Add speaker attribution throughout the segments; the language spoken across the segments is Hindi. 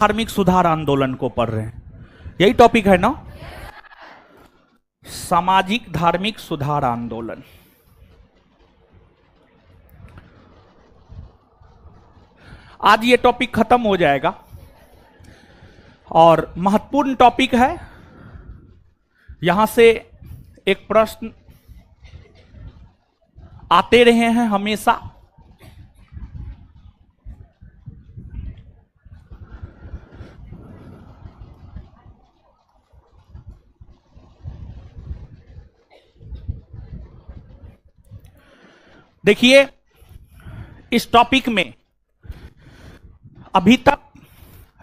Speaker 1: धार्मिक सुधार आंदोलन को पढ़ रहे हैं, यही टॉपिक है ना, सामाजिक धार्मिक सुधार आंदोलन। आज ये टॉपिक खत्म हो जाएगा और महत्वपूर्ण टॉपिक है। यहां से एक प्रश्न आते रहे हैं हमेशा, देखिए इस टॉपिक में अभी तक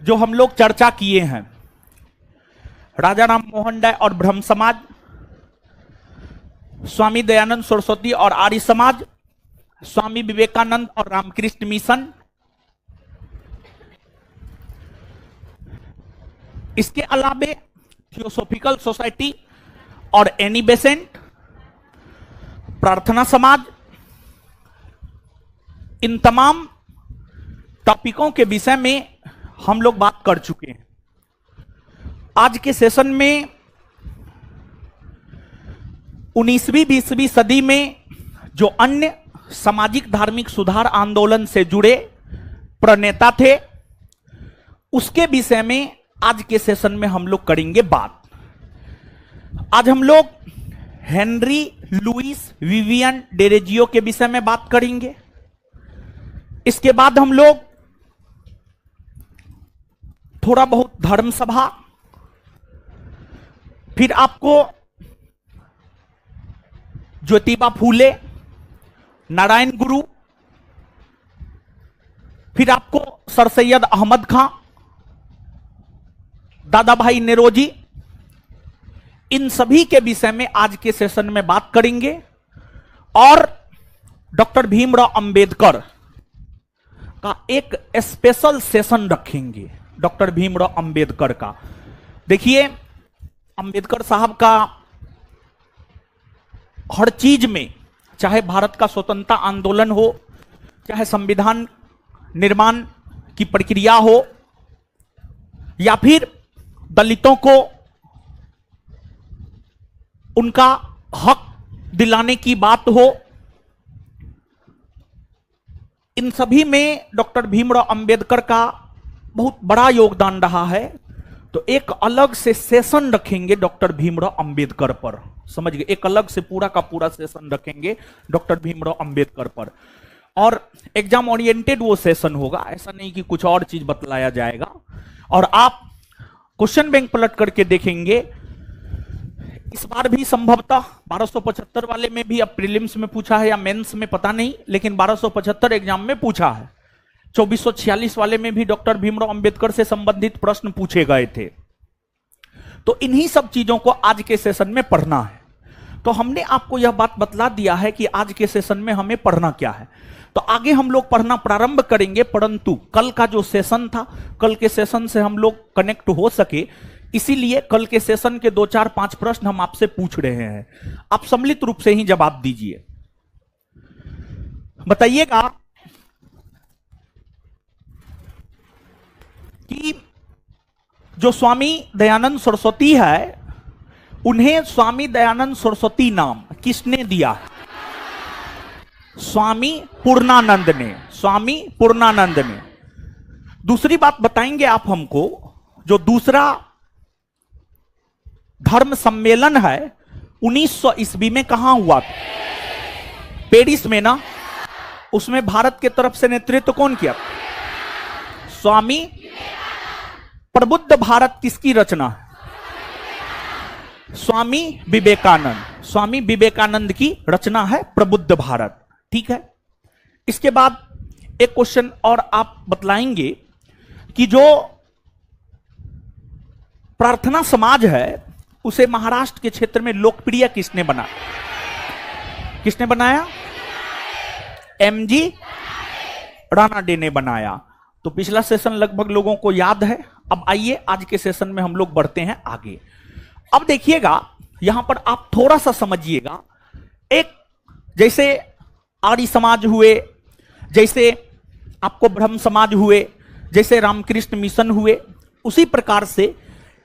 Speaker 1: जो हम लोग चर्चा किए हैं, राजा राम मोहन राय और ब्रह्म समाज, स्वामी दयानंद सरस्वती और आर्य समाज, स्वामी विवेकानंद और रामकृष्ण मिशन, इसके अलावे थियोसॉफिकल सोसाइटी और एनी बेसेंट, प्रार्थना समाज, इन तमाम टॉपिकों के विषय में हम लोग बात कर चुके हैं। आज के सेशन में 19वीं 20वीं सदी में जो अन्य सामाजिक धार्मिक सुधार आंदोलन से जुड़े प्रणेता थे, उसके विषय में आज के सेशन में हम लोग करेंगे बात। आज हम लोग हेनरी लुइस विवियन डेरेजियो के विषय में बात करेंगे। इसके बाद हम लोग थोड़ा बहुत धर्म सभा, फिर आपको ज्योतिबा फूले, नारायण गुरु, फिर आपको सर सैयद अहमद खां, दादा भाई नेरोजी, इन सभी के विषय में आज के सेशन में बात करेंगे। और डॉक्टर भीमराव अंबेडकर का एक स्पेशल सेशन रखेंगे, डॉक्टर भीमराव अंबेडकर का। देखिए अंबेडकर साहब का हर चीज में, चाहे भारत का स्वतंत्रता आंदोलन हो, चाहे संविधान निर्माण की प्रक्रिया हो, या फिर दलितों को उनका हक दिलाने की बात हो, इन सभी में डॉक्टर भीमराव अंबेडकर का बहुत बड़ा योगदान रहा है। तो एक अलग से सेशन रखेंगे डॉक्टर भीमराव अंबेडकर पर, समझ गए, एक अलग से पूरा का पूरा सेशन रखेंगे डॉक्टर भीमराव अंबेडकर पर। और एग्जाम ओरिएंटेड वो सेशन होगा, ऐसा नहीं कि कुछ और चीज बतलाया जाएगा। और आप क्वेश्चन बैंक पलट करके देखेंगे, इस बार भी संभवतः 1275 वाले में भी, अब प्रीलिम्स में पूछा है या मेंस में पता नहीं, लेकिन 1275 एग्जाम में पूछा है। 2446 वाले में भी डॉक्टर भीमराव अंबेडकर से संबंधित प्रश्न पूछे गए थे। तो इन्हीं सब चीजों को आज के सेशन में पढ़ना है। तो हमने आपको यह बात बतला दिया है कि आज के सेशन में हमें पढ़ना क्या है। तो आगे हम लोग पढ़ना प्रारंभ करेंगे, परंतु कल का जो सेशन था, कल के सेशन से हम लोग कनेक्ट हो सके, इसीलिए कल के सेशन के 2 4 5 प्रश्न हम आपसे पूछ रहे हैं। आप सम्मिलित रूप से ही जवाब दीजिए। बताइएगा कि जो स्वामी दयानंद सरस्वती है, उन्हें स्वामी दयानंद सरस्वती नाम किसने दिया? स्वामी पूर्णानंद ने, स्वामी पूर्णानंद ने। दूसरी बात बताएंगे आप हमको, जो दूसरा धर्म सम्मेलन है 1900 ईस्वी में कहां हुआ था? पेरिस में ना। उसमें भारत के तरफ से नेतृत्व कौन किया? स्वामी। प्रबुद्ध भारत किसकी रचना है? स्वामी विवेकानंद। स्वामी विवेकानंद की रचना है प्रबुद्ध भारत। ठीक है। इसके बाद एक क्वेश्चन और आप बतलाएंगे कि जो प्रार्थना समाज है, उसे महाराष्ट्र के क्षेत्र में लोकप्रिय किसने बनाया? किसने बनाया? एमजी रानाडे ने बनाया। तो पिछला सेशन लगभग लोगों को याद है। अब आइए आज के सेशन में हम लोग बढ़ते हैं आगे। अब देखिएगा, यहां पर आप थोड़ा सा समझिएगा। एक जैसे आर्य समाज हुए, जैसे आपको ब्रह्म समाज हुए, जैसे रामकृष्ण मिशन हुए, उसी प्रकार से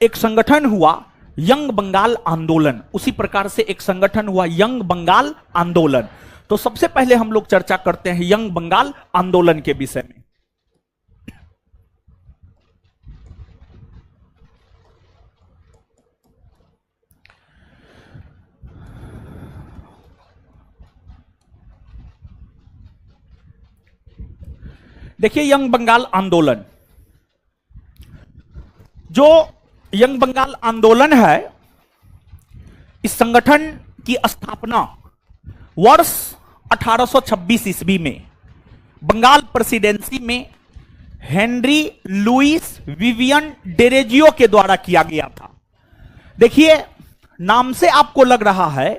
Speaker 1: एक संगठन हुआ यंग बंगाल आंदोलन, उसी प्रकार से एक संगठन हुआ यंग बंगाल आंदोलन। तो सबसे पहले हम लोग चर्चा करते हैं यंग बंगाल आंदोलन के विषय में। देखिए, यंग बंगाल आंदोलन, जो यंग बंगाल आंदोलन है, इस संगठन की स्थापना वर्ष 1826 ईस्वी में बंगाल प्रेसिडेंसी में हेनरी लुइस विवियन डेरेजियो के द्वारा किया गया था। देखिए, नाम से आपको लग रहा है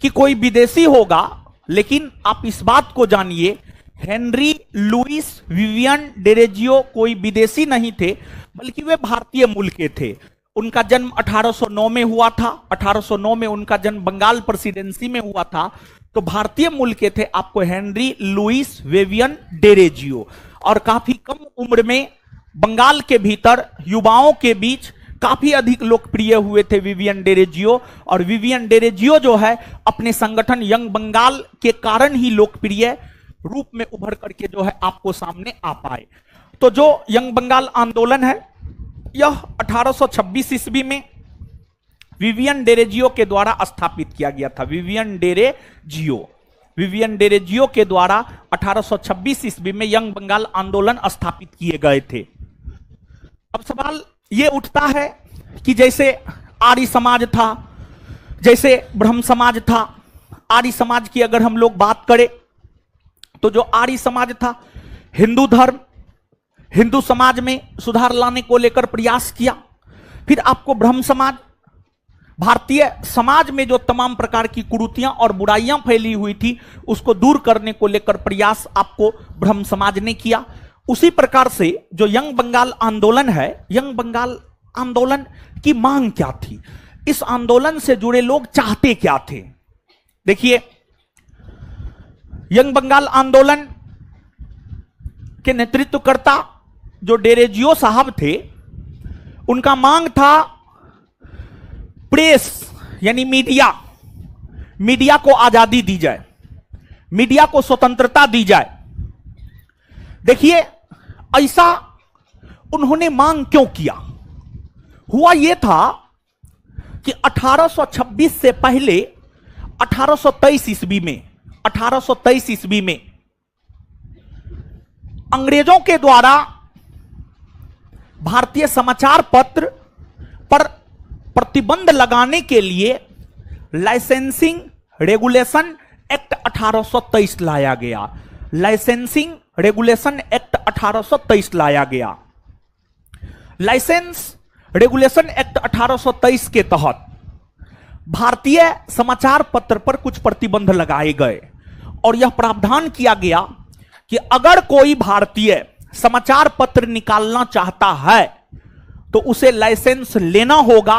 Speaker 1: कि कोई विदेशी होगा, लेकिन आप इस बात को जानिए, हेनरी लुइस विवियन डेरेजियो कोई विदेशी नहीं थे, बल्कि वे भारतीय मूल के थे। उनका जन्म 1809 में हुआ था। 1809 में उनका जन्म बंगाल प्रेसिडेंसी में हुआ था। तो भारतीय मूल के थे आपको हेनरी लुइस विवियन डेरेजियो, और काफी कम उम्र में बंगाल के भीतर युवाओं के बीच काफी अधिक लोकप्रिय हुए थे विवियन डेरेजियो। और विवियन डेरेजियो जो है अपने संगठन यंग बंगाल के कारण ही लोकप्रिय रूप में उभर करके जो है आपको सामने आ पाए। तो जो यंग बंगाल आंदोलन है, यह 1826 ईस्वी में विवियन डेरेजियो के द्वारा स्थापित किया गया था। विवियन डेरेजियो के द्वारा 1826 ईस्वी में यंग बंगाल आंदोलन स्थापित किए गए थे। अब सवाल यह उठता है कि जैसे आर्य समाज था, जैसे ब्रह्म समाज था, आर्य समाज की अगर हम लोग बात करें तो जो आर्य समाज था, हिंदू धर्म, हिंदू समाज में सुधार लाने को लेकर प्रयास किया। फिर आपको ब्रह्म समाज, भारतीय समाज में जो तमाम प्रकार की कुरीतियां और बुराइयां फैली हुई थी, उसको दूर करने को लेकर प्रयास आपको ब्रह्म समाज ने किया। उसी प्रकार से जो यंग बंगाल आंदोलन है, यंग बंगाल आंदोलन की मांग क्या थी, इस आंदोलन से जुड़े लोग चाहते क्या थे। देखिए, यंग बंगाल आंदोलन के नेतृत्वकर्ता जो डेरेजियो साहब थे, उनका मांग था प्रेस यानी मीडिया को आजादी दी जाए, मीडिया को स्वतंत्रता दी जाए। देखिए, ऐसा उन्होंने मांग क्यों किया? हुआ यह था कि 1826 से पहले 1823 ईस्वी में अंग्रेजों के द्वारा भारतीय समाचार पत्र पर प्रतिबंध लगाने के लिए लाइसेंसिंग रेगुलेशन एक्ट 1823 लाया गया। लाइसेंसिंग रेगुलेशन एक्ट 1823 लाया गया। लाइसेंस रेगुलेशन एक्ट 1823 के तहत भारतीय समाचार पत्र पर कुछ प्रतिबंध लगाए गए, और यह प्रावधान किया गया कि अगर कोई भारतीय समाचार पत्र निकालना चाहता है तो उसे लाइसेंस लेना होगा।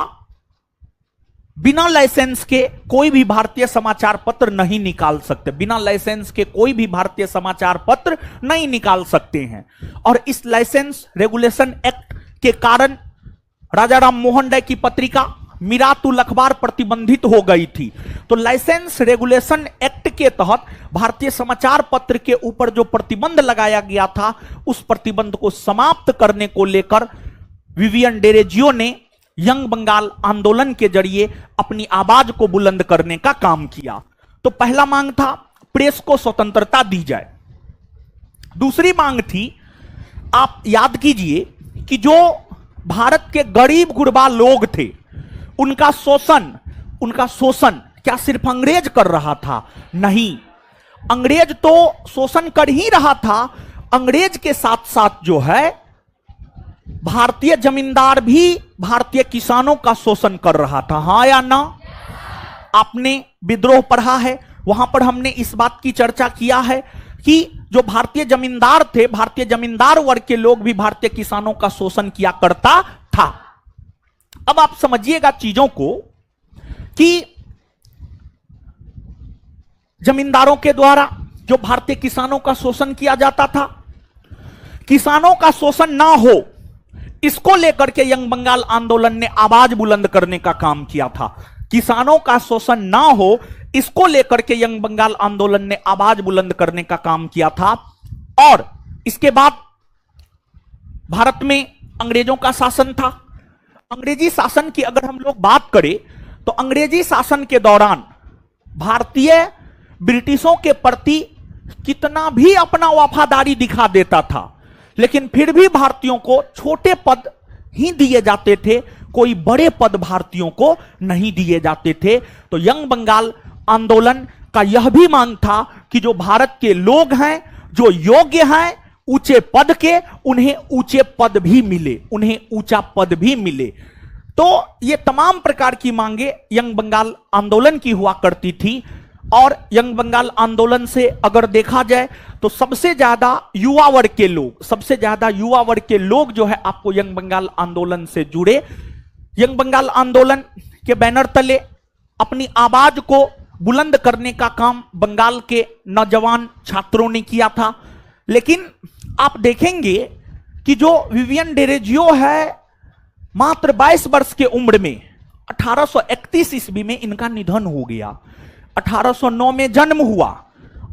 Speaker 1: बिना लाइसेंस के कोई भी भारतीय समाचार पत्र नहीं निकाल सकते, बिना लाइसेंस के कोई भी भारतीय समाचार पत्र नहीं निकाल सकते हैं। और इस लाइसेंस रेगुलेशन एक्ट के कारण राजा राम मोहन राय की पत्रिका मिरातुल अखबार प्रतिबंधित हो गई थी। तो लाइसेंस रेगुलेशन एक्ट के तहत भारतीय समाचार पत्र के ऊपर जो प्रतिबंध लगाया गया था, उस प्रतिबंध को समाप्त करने को लेकर विवियन डेरेजियो ने यंग बंगाल आंदोलन के जरिए अपनी आवाज को बुलंद करने का काम किया। तो पहला मांग था प्रेस को स्वतंत्रता दी जाए। दूसरी मांग थी, आप याद कीजिए कि जो भारत के गरीब गुरबा लोग थे, उनका शोषण क्या सिर्फ अंग्रेज कर रहा था? नहीं, अंग्रेज तो शोषण कर ही रहा था, अंग्रेज के साथ साथ जो है भारतीय जमींदार भी भारतीय किसानों का शोषण कर रहा था। हां या ना? आपने विद्रोह पढ़ा है, वहां पर हमने इस बात की चर्चा किया है कि जो भारतीय जमींदार थे, भारतीय जमींदार वर्ग के लोग भी भारतीय किसानों का शोषण किया करता था। अब आप समझिएगा चीजों को कि जमींदारों के द्वारा जो भारतीय किसानों का शोषण किया जाता था, किसानों का शोषण ना हो, इसको लेकर के यंग बंगाल आंदोलन ने आवाज बुलंद करने का काम किया था। किसानों का शोषण ना हो, इसको लेकर के यंग बंगाल आंदोलन ने आवाज बुलंद करने का काम किया था। और इसके बाद भारत में अंग्रेजों का शासन था। अंग्रेजी शासन की अगर हम लोग बात करें तो अंग्रेजी शासन के दौरान भारतीय ब्रिटिशों के प्रति कितना भी अपना वफादारी दिखा देता था, लेकिन फिर भी भारतीयों को छोटे पद ही दिए जाते थे, कोई बड़े पद भारतीयों को नहीं दिए जाते थे। तो यंग बंगाल आंदोलन का यह भी मांग था कि जो भारत के लोग हैं, जो योग्य हैं ऊंचे पद के, उन्हें ऊंचे पद भी मिले, उन्हें ऊंचा पद भी मिले। तो ये तमाम प्रकार की मांगे यंग बंगाल आंदोलन की हुआ करती थी। और यंग बंगाल आंदोलन से अगर देखा जाए तो सबसे ज्यादा युवा वर्ग के लोग, सबसे ज्यादा युवा वर्ग के लोग जो है आपको यंग बंगाल आंदोलन से जुड़े। यंग बंगाल आंदोलन के बैनर तले अपनी आवाज को बुलंद करने का काम बंगाल के नौजवान छात्रों ने किया था। लेकिन आप देखेंगे कि जो विवियन डेरेजियो है, मात्र 22 वर्ष के उम्र में 1831 ईस्वी में इनका निधन हो गया। 1809 में जन्म हुआ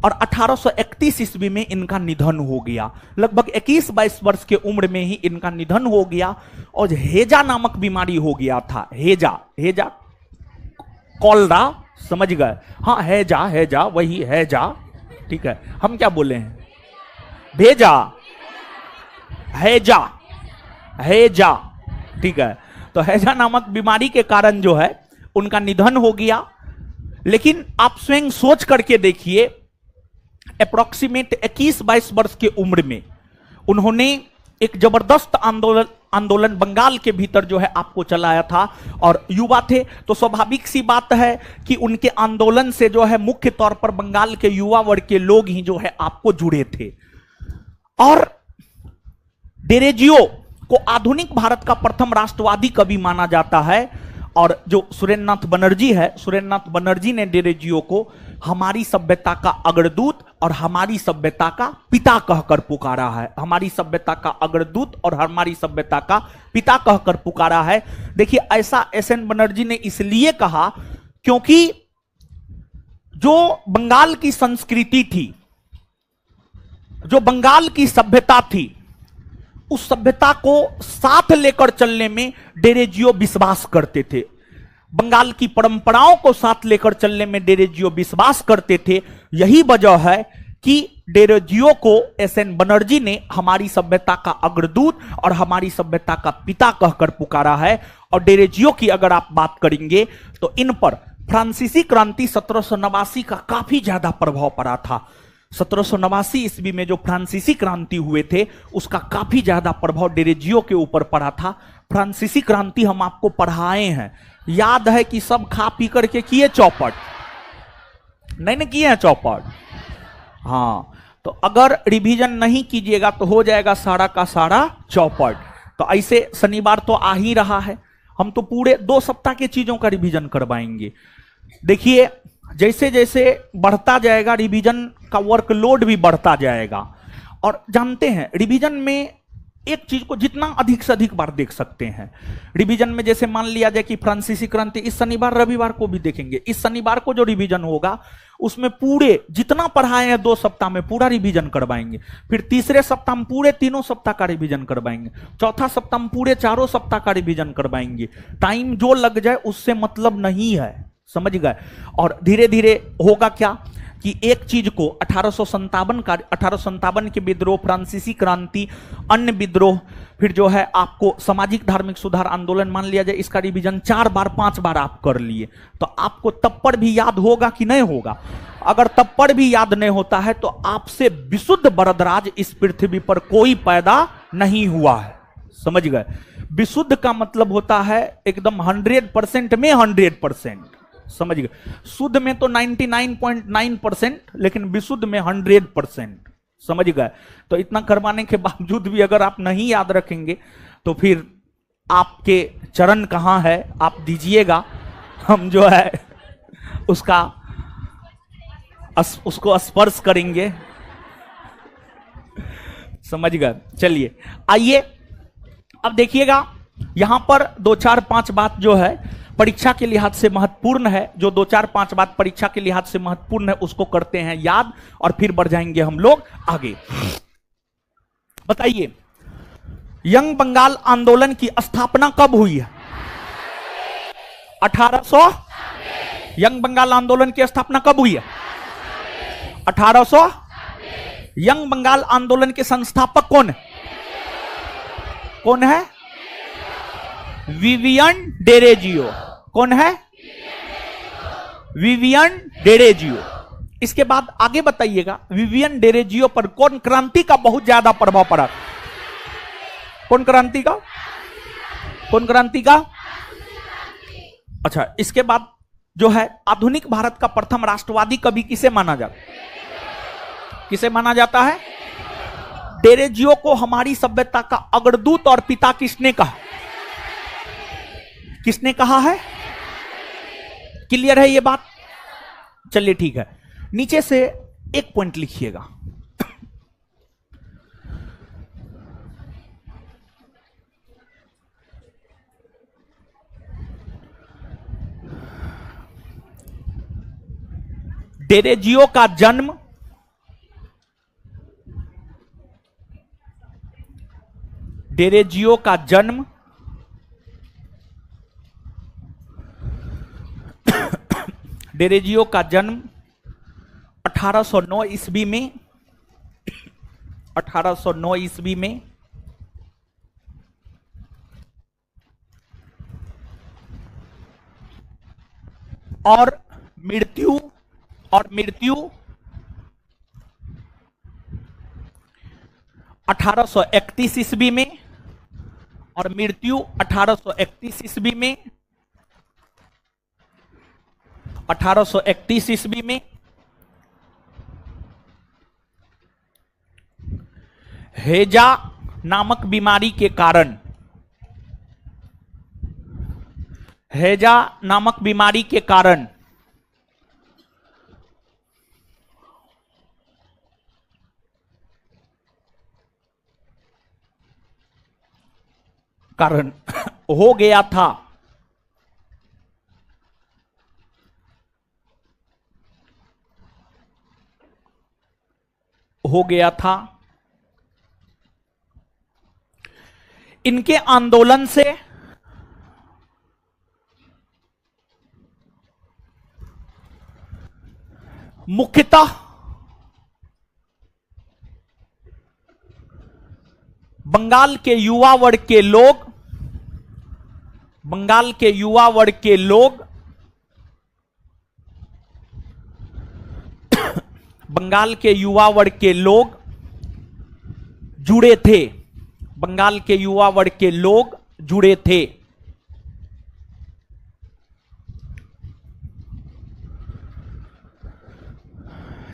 Speaker 1: और 1831 ईस्वी में इनका निधन हो गया। लगभग 21-22 वर्ष के उम्र में ही इनका निधन हो गया। और हेजा नामक बीमारी हो गया था। हेजा, हेजा कॉलरा, समझ गए? हाँ, हैजा, हैजा, वही हैजा, ठीक है। हम क्या बोले हैं? भेजा, हैजा, हैजा, ठीक है। तो हैजा नामक बीमारी के कारण जो है उनका निधन हो गया। लेकिन आप स्वयं सोच करके देखिए, अप्रोक्सीमेट 21-22 वर्ष के उम्र में उन्होंने एक जबरदस्त आंदोलन बंगाल के भीतर जो है आपको चलाया था। और युवा थे तो स्वाभाविक सी बात है कि उनके आंदोलन से जो है मुख्य तौर पर बंगाल के युवा वर्ग के लोग ही जो है आपको जुड़े थे। और डेरेजियो को आधुनिक भारत का प्रथम राष्ट्रवादी कवि माना जाता है। और जो सुरेंद्रनाथ बनर्जी है, सुरेंद्रनाथ बनर्जी ने डेरेजियो को हमारी सभ्यता का अग्रदूत और हमारी सभ्यता का पिता कहकर पुकारा है। हमारी सभ्यता का अग्रदूत और हमारी सभ्यता का पिता कहकर पुकारा है। देखिए, ऐसा एसएन बनर्जी ने इसलिए कहा क्योंकि जो बंगाल की संस्कृति थी, जो बंगाल की सभ्यता थी, उस सभ्यता को साथ लेकर चलने में डेरेजियो विश्वास करते थे। बंगाल की परंपराओं को साथ लेकर चलने में डेरेजियो विश्वास करते थे। यही वजह है कि डेरेजियो को एसएन बनर्जी ने हमारी सभ्यता का अग्रदूत और हमारी सभ्यता का पिता कहकर पुकारा है। और डेरेजियो की अगर आप बात करेंगे तो इन पर फ्रांसीसी क्रांति 1789 का काफी ज्यादा प्रभाव पड़ा था। 1789 ईस्वी में जो फ्रांसीसी क्रांति हुए थे उसका काफी ज्यादा प्रभाव डेरेजियो के ऊपर पड़ा था। फ्रांसीसी क्रांति हम आपको पढ़ाए हैं, याद है कि सब खा पी करके किए चौपट, नहीं नहीं किए हैं चौपट? हाँ, तो अगर रिवीजन नहीं कीजिएगा तो हो जाएगा सारा का सारा चौपट। तो ऐसे शनिवार तो आ ही रहा है, हम तो पूरे 2 सप्ताह के चीजों का रिवीजन करवाएंगे। देखिए, जैसे जैसे बढ़ता जाएगा रिवीजन का वर्कलोड भी बढ़ता जाएगा। और जानते हैं रिवीजन में एक चीज को जितना अधिक से अधिक बार देख सकते हैं। रिवीजन में जैसे मान लिया जाए कि फ्रांसीसी क्रांति इस शनिवार रविवार को भी देखेंगे। इस शनिवार को जो रिवीजन होगा उसमें पूरे जितना पढ़ाए हैं 2 सप्ताह में पूरा रिवीजन करवाएंगे। फिर तीसरे सप्ताह में पूरे 3 सप्ताह का रिवीजन करवाएंगे। चौथा सप्ताह में पूरे 4 सप्ताह का रिवीजन करवाएंगे। टाइम जो लग जाए उससे मतलब नहीं है, समझ गए? और धीरे धीरे होगा क्या कि एक चीज को 1857 के विद्रोह, फ्रांसीसी क्रांति, अन्य विद्रोह, फिर जो है आपको सामाजिक धार्मिक सुधार आंदोलन मान लिया जाए, इसका रिवीजन 4 बार 5 बार आप कर लिए तो आपको तब पर भी याद होगा कि नहीं होगा? अगर तब पर भी याद नहीं होता है तो आपसे विशुद्ध बरदराज इस पृथ्वी पर कोई पैदा नहीं हुआ है, समझ गए? विशुद्ध का मतलब होता है एकदम 100% में 100%, समझ गए? शुद्ध में तो 99.9%, लेकिन विशुद्ध में 100%, समझ गए? तो इतना करवाने के बावजूद भी अगर आप नहीं याद रखेंगे तो फिर आपके चरण कहाँ है आप दीजिएगा, हम जो है उसको स्पर्श करेंगे। समझ गए। चलिए आइए अब देखिएगा, यहां पर 2 4 5 बात जो है परीक्षा के लिहाज से महत्वपूर्ण है, जो 2 4 5 बात परीक्षा के लिहाज से महत्वपूर्ण है उसको करते हैं याद, और फिर बढ़ जाएंगे हम लोग आगे। बताइए, यंग बंगाल आंदोलन की स्थापना कब हुई है? 1800। यंग बंगाल आंदोलन की स्थापना कब हुई है? 1800। यंग बंगाल आंदोलन के संस्थापक कौन है? कौन है? विवियन डेरेजियो। कौन है? विवियन डेरेजियो। इसके बाद आगे बताइएगा, विवियन डेरेजियो पर कौन क्रांति का बहुत ज्यादा प्रभाव पड़ा? कौन क्रांति का? कौन क्रांति का? अच्छा, इसके बाद जो है आधुनिक भारत का प्रथम राष्ट्रवादी कवि किसे माना जाता? किसे माना जाता है? डेरेजियो को हमारी सभ्यता का अग्रदूत और पिता किसने कहा? किसने कहा है? क्लियर है ये बात? चलिए ठीक है, नीचे से एक पॉइंट लिखिएगा। डेरेजियो का जन्म डेरेजियो का जन्म डेरेजियो का जन्म 1809 ईस्वी में 1809 ईस्वी में और मृत्यु 1831 ईस्वी में, और मृत्यु 1831 ईस्वी में 1831 ईस्वी में हैजा नामक बीमारी के कारण, हैजा नामक बीमारी के कारण हो गया था। हो गया था। इनके आंदोलन से मुख्यतः बंगाल के युवा वर्ग के लोग बंगाल के युवा वर्ग के लोग बंगाल के युवा वर्ग के लोग जुड़े थे। बंगाल के युवा वर्ग के लोग जुड़े थे।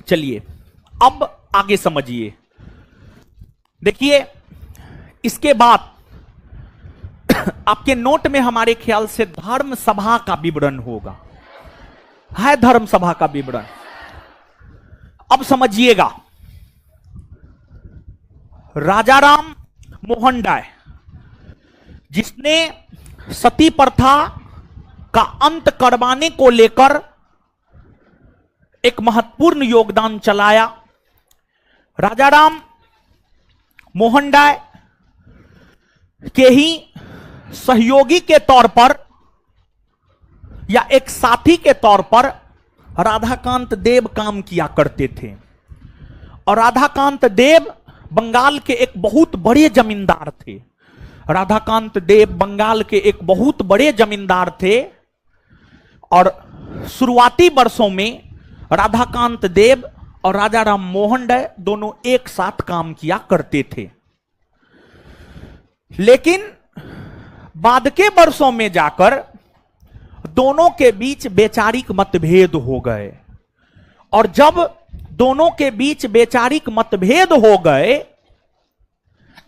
Speaker 1: चलिए अब आगे समझिए। देखिए इसके बाद आपके नोट में हमारे ख्याल से धर्म सभा का विवरण होगा, है धर्म सभा का विवरण। अब समझिएगा, राजाराम मोहन राय जिसने सती प्रथा का अंत करवाने को लेकर एक महत्वपूर्ण योगदान चलाया, राजाराम मोहन राय के ही सहयोगी के तौर पर या एक साथी के तौर पर राधाकांत देव काम किया करते थे। और राधाकांत देव बंगाल के एक बहुत बड़े जमींदार थे। राधाकांत देव बंगाल के एक बहुत बड़े जमींदार थे और शुरुआती वर्षों में राधाकांत देव और राजाराम मोहन राय दोनों एक साथ काम किया करते थे। लेकिन बाद के वर्षों में जाकर दोनों के बीच वैचारिक मतभेद हो गए, और जब दोनों के बीच वैचारिक मतभेद हो गए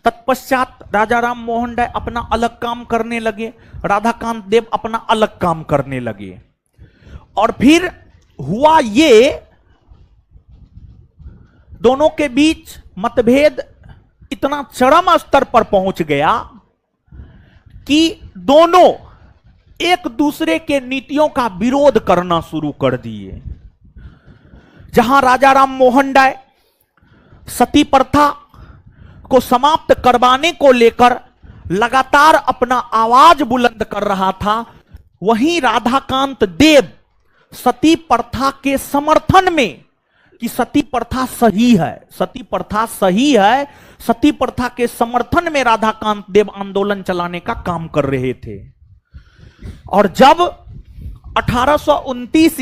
Speaker 1: तत्पश्चात राजाराम मोहन राय अपना अलग काम करने लगे, राधाकांत देव अपना अलग काम करने लगे। और फिर हुआ ये, दोनों के बीच मतभेद इतना चरम स्तर पर पहुंच गया कि दोनों एक दूसरे के नीतियों का विरोध करना शुरू कर दिए। जहां राजा राम मोहन राय सती प्रथा को समाप्त करवाने को लेकर लगातार अपना आवाज बुलंद कर रहा था, वहीं राधाकांत देव सती प्रथा के समर्थन में कि सती प्रथा सही है, सती प्रथा सही है, सती प्रथा के समर्थन में राधाकांत देव आंदोलन चलाने का काम कर रहे थे। और जब 1829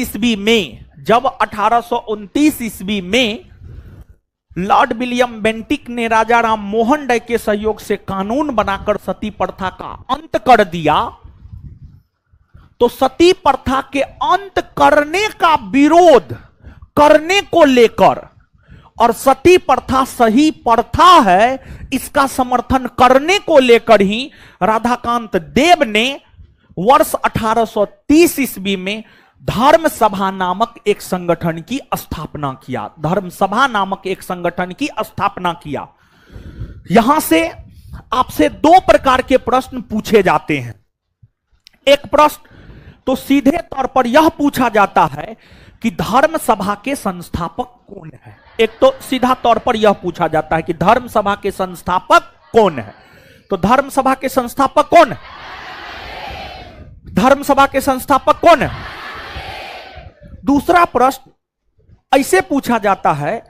Speaker 1: ईस्वी में लॉर्ड विलियम बेंटिक ने राजा राम मोहन राय के सहयोग से कानून बनाकर सती प्रथा का अंत कर दिया, तो सती प्रथा के अंत करने का विरोध करने को लेकर और सती प्रथा सही प्रथा है इसका समर्थन करने को लेकर ही राधाकांत देव ने वर्ष 1830 ईस्वी में धर्म सभा नामक एक संगठन की स्थापना किया। धर्म सभा नामक एक संगठन की स्थापना किया। यहां से आपसे दो प्रकार के प्रश्न पूछे जाते हैं। एक प्रश्न तो सीधे तौर पर यह पूछा जाता है कि धर्म सभा के संस्थापक कौन है। एक तो सीधा तौर पर यह पूछा जाता है कि धर्म सभा के संस्थापक कौन है। तो धर्म सभा के संस्थापक कौन है? धर्म सभा के संस्थापक कौन है? दूसरा प्रश्न ऐसे पूछा जाता है,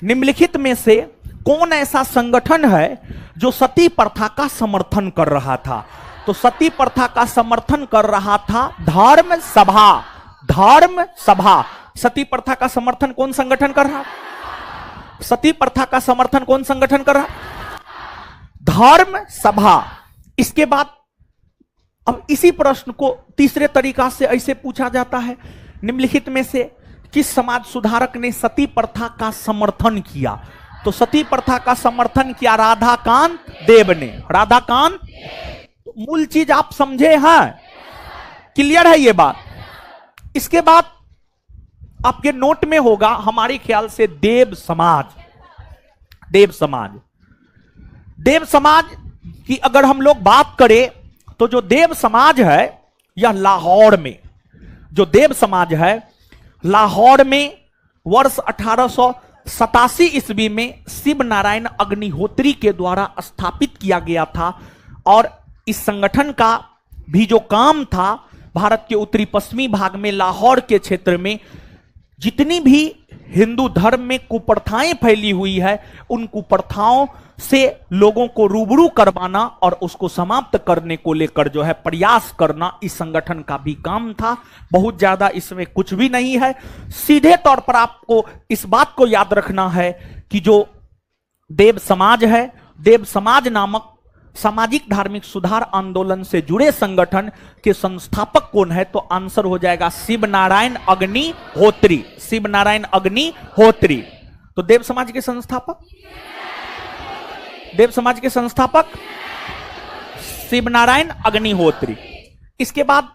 Speaker 1: निम्नलिखित में से कौन ऐसा संगठन है जो सती प्रथा का समर्थन कर रहा था? तो सती प्रथा का समर्थन कर रहा था धर्म सभा। धर्म सभा। सती प्रथा का समर्थन कौन संगठन कर रहा? सती प्रथा का समर्थन कौन संगठन कर रहा? धर्म सभा। इसके बाद अब इसी प्रश्न को तीसरे तरीका से ऐसे पूछा जाता है, निम्नलिखित में से किस समाज सुधारक ने सती प्रथा का समर्थन किया? तो सती प्रथा का समर्थन किया राधाकांत देव ने। राधाकांत, तो मूल चीज आप समझे हैं? क्लियर है ये बात? इसके बाद आपके नोट में होगा हमारे ख्याल से देव समाज। देव समाज, देव समाज की अगर हम लोग बात करें तो जो देव समाज है यह लाहौर में, जो देव समाज है लाहौर में वर्ष 1887 ईस्वी में शिव नारायण अग्निहोत्री के द्वारा स्थापित किया गया था। और इस संगठन का भी जो काम था, भारत के उत्तरी पश्चिमी भाग में लाहौर के क्षेत्र में जितनी भी हिंदू धर्म में कुप्रथाएं फैली हुई है, उन कुप्रथाओं से लोगों को रूबरू करवाना और उसको समाप्त करने को लेकर जो है प्रयास करना इस संगठन का भी काम था। बहुत ज्यादा इसमें कुछ भी नहीं है। सीधे तौर पर आपको इस बात को याद रखना है कि जो देव समाज है, देव समाज नामक सामाजिक धार्मिक सुधार आंदोलन से जुड़े संगठन के संस्थापक कौन है? तो आंसर हो जाएगा शिव नारायण अग्निहोत्री। शिव नारायण अग्निहोत्री। तो देव समाज के संस्थापक, देव समाज के संस्थापक शिव नारायण अग्निहोत्री। इसके बाद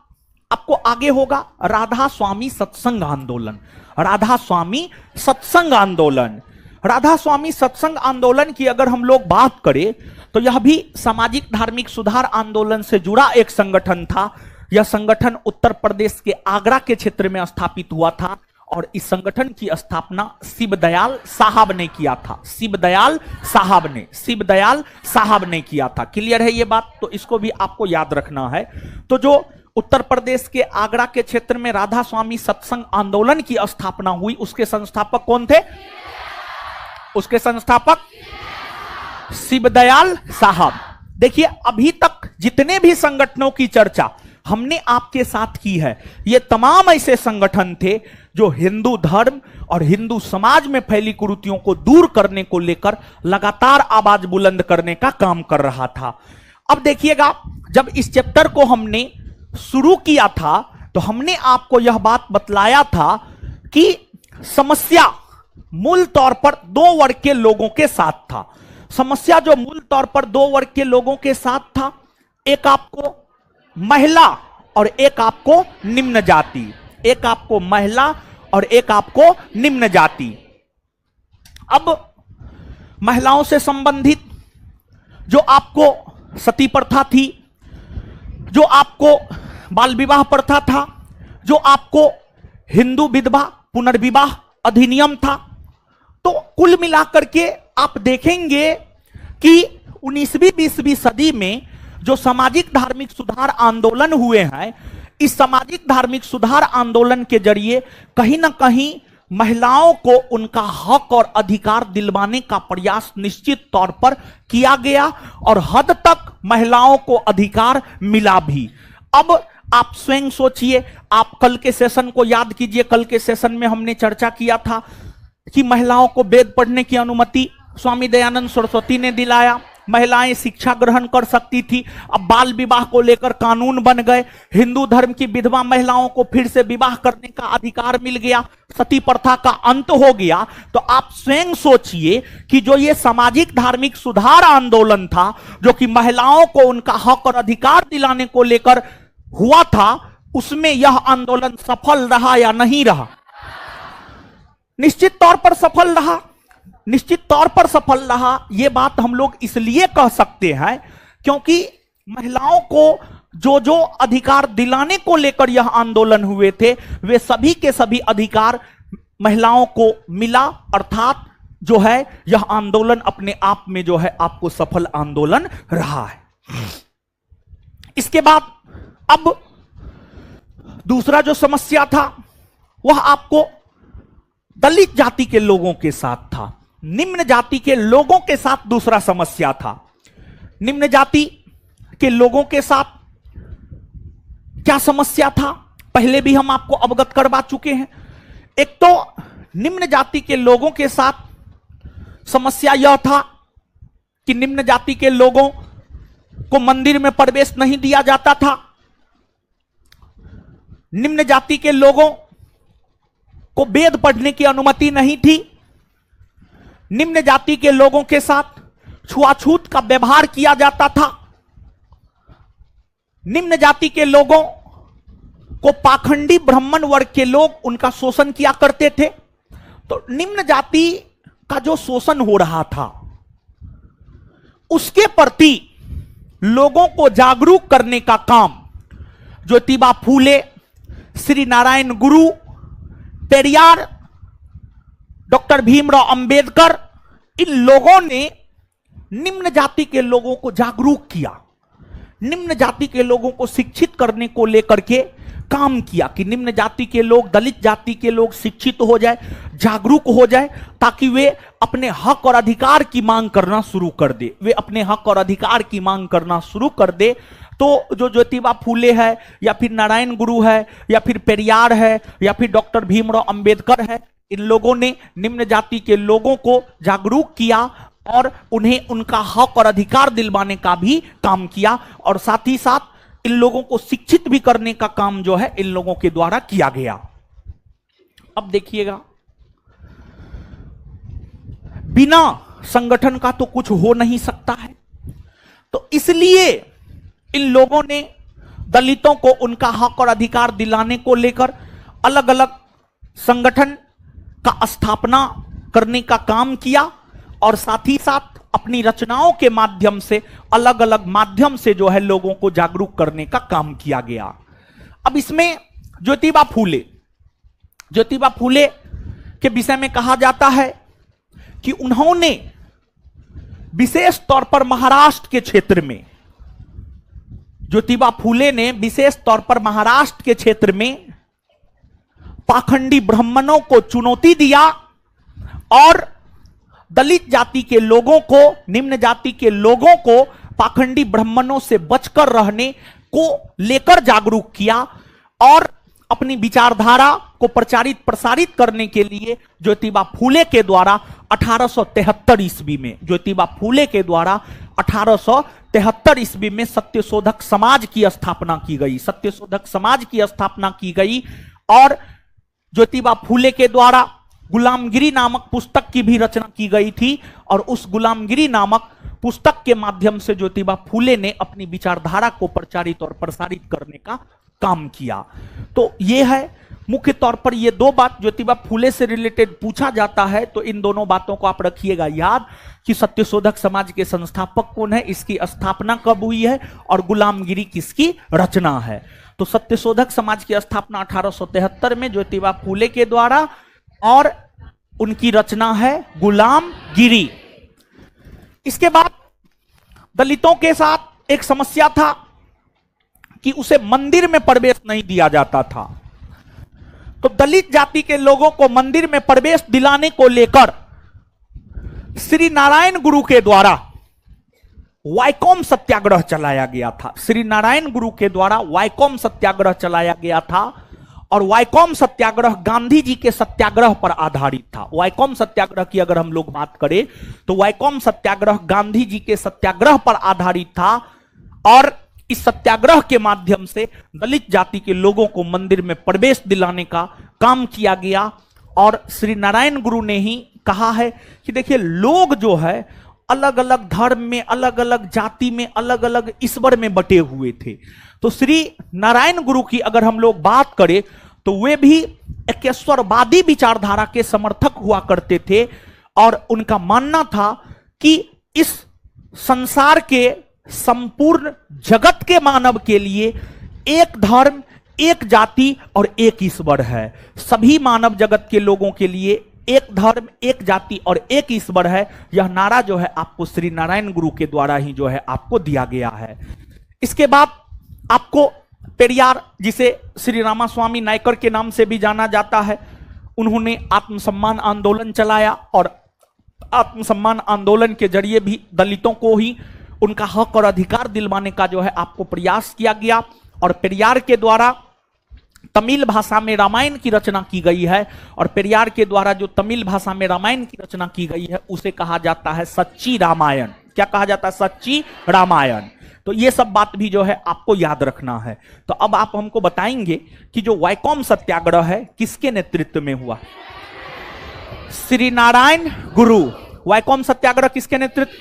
Speaker 1: आपको आगे होगा राधा स्वामी सत्संग आंदोलन। राधा स्वामी सत्संग आंदोलन। राधा स्वामी सत्संग आंदोलन की अगर हम लोग बात करें तो यह भी सामाजिक धार्मिक सुधार आंदोलन से जुड़ा एक संगठन था। यह संगठन उत्तर प्रदेश के आगरा के क्षेत्र में स्थापित हुआ था और इस संगठन की स्थापना शिवदयाल साहब ने किया था। शिवदयाल साहब ने, शिवदयाल साहब ने किया था। क्लियर है ये बात? तो इसको भी आपको याद रखना है। तो जो उत्तर प्रदेश के आगरा के क्षेत्र में राधा स्वामी सत्संग आंदोलन की स्थापना हुई, उसके संस्थापक कौन थे? उसके संस्थापक शिवदयाल साहब। देखिए, अभी तक जितने भी संगठनों की चर्चा हमने आपके साथ की है, ये तमाम ऐसे संगठन थे जो हिंदू धर्म और हिंदू समाज में फैली कुरीतियों को दूर करने को लेकर लगातार आवाज बुलंद करने का काम कर रहा था। अब देखिएगा, जब इस चैप्टर को हमने शुरू किया था तो हमने आपको यह बात बतलाया था कि समस्या मूल तौर पर दो वर्ग के लोगों के साथ था। समस्या जो मूल तौर पर दो वर्ग के लोगों के साथ था, एक आपको महिला और एक आपको निम्न जाति। एक आपको महिला और एक आपको निम्न जाति। अब महिलाओं से संबंधित जो आपको सती प्रथा थी, जो आपको बाल विवाह प्रथा था, जो आपको हिंदू विधवा पुनर्विवाह अधिनियम था। तो कुल मिलाकर के आप देखेंगे कि 19वीं 20वीं सदी में जो सामाजिक धार्मिक सुधार आंदोलन हुए हैं, इस सामाजिक धार्मिक सुधार आंदोलन के जरिए कहीं ना कहीं महिलाओं को उनका हक और अधिकार दिलवाने का प्रयास निश्चित तौर पर किया गया और हद तक महिलाओं को अधिकार मिला भी। अब आप स्वयं सोचिए, आप कल के सेशन को याद कीजिए। कल के सेशन में हमने चर्चा किया था कि महिलाओं को वेद पढ़ने की अनुमति स्वामी दयानंद सरस्वती ने दिलाया, महिलाएं शिक्षा ग्रहण कर सकती थी। अब बाल विवाह को लेकर कानून बन गए, हिंदू धर्म की विधवा महिलाओं को फिर से विवाह करने का अधिकार मिल गया, सती प्रथा का अंत हो गया। तो आप स्वयं सोचिए कि जो ये सामाजिक धार्मिक सुधार आंदोलन था, जो कि महिलाओं को उनका हक और अधिकार दिलाने को लेकर हुआ था, उसमें यह आंदोलन सफल रहा या नहीं रहा? निश्चित तौर पर सफल रहा, निश्चित तौर पर सफल रहा। यह बात हम लोग इसलिए कह सकते हैं क्योंकि महिलाओं को जो जो अधिकार दिलाने को लेकर यह आंदोलन हुए थे, वे सभी के सभी अधिकार महिलाओं को मिला। अर्थात जो है यह आंदोलन अपने आप में जो है आपको सफल आंदोलन रहा है। इसके बाद अब दूसरा जो समस्या था वह आपको दलित जाति के लोगों के साथ था, निम्न जाति के लोगों के साथ दूसरा समस्या था। निम्न जाति के लोगों के साथ क्या समस्या था, पहले भी हम आपको अवगत करवा चुके हैं। एक तो निम्न जाति के लोगों के साथ समस्या यह था कि निम्न जाति के लोगों को मंदिर में प्रवेश नहीं दिया जाता था, निम्न जाति के लोगों को वेद पढ़ने की अनुमति नहीं थी, निम्न जाति के लोगों के साथ छुआछूत का व्यवहार किया जाता था, निम्न जाति के लोगों को पाखंडी ब्राह्मण वर्ग के लोग उनका शोषण किया करते थे। तो निम्न जाति का जो शोषण हो रहा था उसके प्रति लोगों को जागरूक करने का काम ज्योतिबा फूले, श्री नारायण गुरु, पेरियार, डॉक्टर भीमराव अंबेडकर, इन लोगों ने निम्न जाति के लोगों को जागरूक किया, निम्न जाति के लोगों को शिक्षित करने को लेकर के काम किया कि निम्न जाति के लोग, दलित जाति के लोग शिक्षित हो जाए, जागरूक हो जाए, ताकि वे अपने हक और अधिकार की मांग करना शुरू कर दे। वे अपने हक और अधिकार की मांग करना शुरू कर दे। तो जो ज्योतिबा फूले है या फिर नारायण गुरु है या फिर पेरियार है या फिर डॉक्टर भीमराव अंबेडकर है, इन लोगों ने निम्न जाति के लोगों को जागरूक किया और उन्हें उनका हक और अधिकार दिलवाने का भी काम किया और साथ ही साथ इन लोगों को शिक्षित भी करने का काम जो है इन लोगों के द्वारा किया गया। अब देखिएगा, बिना संगठन का तो कुछ हो नहीं सकता है, तो इसलिए इन लोगों ने दलितों को उनका हक और अधिकार दिलाने को लेकर अलग अलग संगठन का स्थापना करने का काम किया और साथ ही साथ अपनी रचनाओं के माध्यम से, अलग अलग माध्यम से जो है लोगों को जागरूक करने का काम किया गया। अब इसमें ज्योतिबा फूले के विषय में कहा जाता है कि उन्होंने विशेष तौर पर महाराष्ट्र के क्षेत्र में, ज्योतिबा फूले ने विशेष तौर पर महाराष्ट्र के क्षेत्र में पाखंडी ब्राह्मणों को चुनौती दिया और दलित जाति के लोगों को, निम्न जाति के लोगों को पाखंडी ब्राह्मणों से बचकर रहने को लेकर जागरूक किया और अपनी विचारधारा को प्रचारित प्रसारित करने के लिए ज्योतिबा फूले के द्वारा 1873 ईस्वी में, ज्योतिबा फूले के द्वारा 1873 ईस्वी में सत्यशोधक समाज की स्थापना की गई, सत्यशोधक समाज की स्थापना की गई और ज्योतिबा फूले के द्वारा गुलामगिरी नामक पुस्तक की भी रचना की गई थी और उस गुलामगिरी नामक पुस्तक के माध्यम से ज्योतिबा फूले ने अपनी विचारधारा को प्रचारित और प्रसारित करने का काम किया। तो यह है मुख्य तौर पर ये दो बात ज्योतिबा फूले से रिलेटेड पूछा जाता है, तो इन दोनों बातों को आप रखिएगा याद कि सत्यशोधक समाज के संस्थापक कौन है, इसकी स्थापना कब हुई है और गुलामगिरी किसकी रचना है। तो सत्यशोधक समाज की स्थापना 1873 में ज्योतिबा फूले के द्वारा और उनकी रचना है गुलामगिरी। इसके बाद दलितों के साथ एक समस्या था कि उसे मंदिर में प्रवेश नहीं दिया जाता था। तो दलित जाति के लोगों को मंदिर में प्रवेश दिलाने को लेकर श्री नारायण गुरु के द्वारा वाइकोम सत्याग्रह चलाया गया था। श्री नारायण गुरु के द्वारा वाइकोम सत्याग्रह चलाया गया था और वाइकोम सत्याग्रह गांधी जी के सत्याग्रह पर आधारित था। वाइकोम सत्याग्रह की अगर हम लोग बात करें तो वाइकोम सत्याग्रह गांधी जी के सत्याग्रह पर आधारित था और इस सत्याग्रह के माध्यम से दलित जाति के लोगों को मंदिर में प्रवेश दिलाने का काम किया गया। और श्री नारायण गुरु ने ही कहा है कि देखिए, लोग जो है अलग अलग धर्म में, अलग अलग जाति में, अलग अलग ईश्वर में बटे हुए थे। तो श्री नारायण गुरु की अगर हम लोग बात करें तो वे भी एकेश्वरवादी विचारधारा के समर्थक हुआ करते थे और उनका मानना था कि इस संसार के संपूर्ण जगत के मानव के लिए एक धर्म, एक जाति और एक ईश्वर है। सभी मानव जगत के लोगों के लिए एक धर्म, एक जाति और एक ईश्वर है। यह नारा जो है आपको श्री नारायण गुरु के द्वारा ही जो है आपको दिया गया है। इसके बाद आपको पेरियार, जिसे श्री रामास्वामी नायकर के नाम से भी जाना जाता है, उन्होंने आत्मसम्मान आंदोलन चलाया और आत्मसम्मान आंदोलन के जरिए भी दलितों को ही उनका हक और अधिकार दिलवाने का जो है आपको प्रयास किया गया। और पेरियार के द्वारा तमिल भाषा में रामायण की रचना की गई है और पेरियार के द्वारा जो तमिल भाषा में रामायण की रचना की गई है उसे कहा जाता है सच्ची रामायण। क्या कहा जाता है? सच्ची रामायण। तो ये सब बात भी जो है आपको याद रखना है। तो अब आप हमको बताएंगे कि जो वाइकोम सत्याग्रह है किसके नेतृत्व में हुआ? श्री नारायण गुरु। वाइकोम सत्याग्रह किसके नेतृत्व?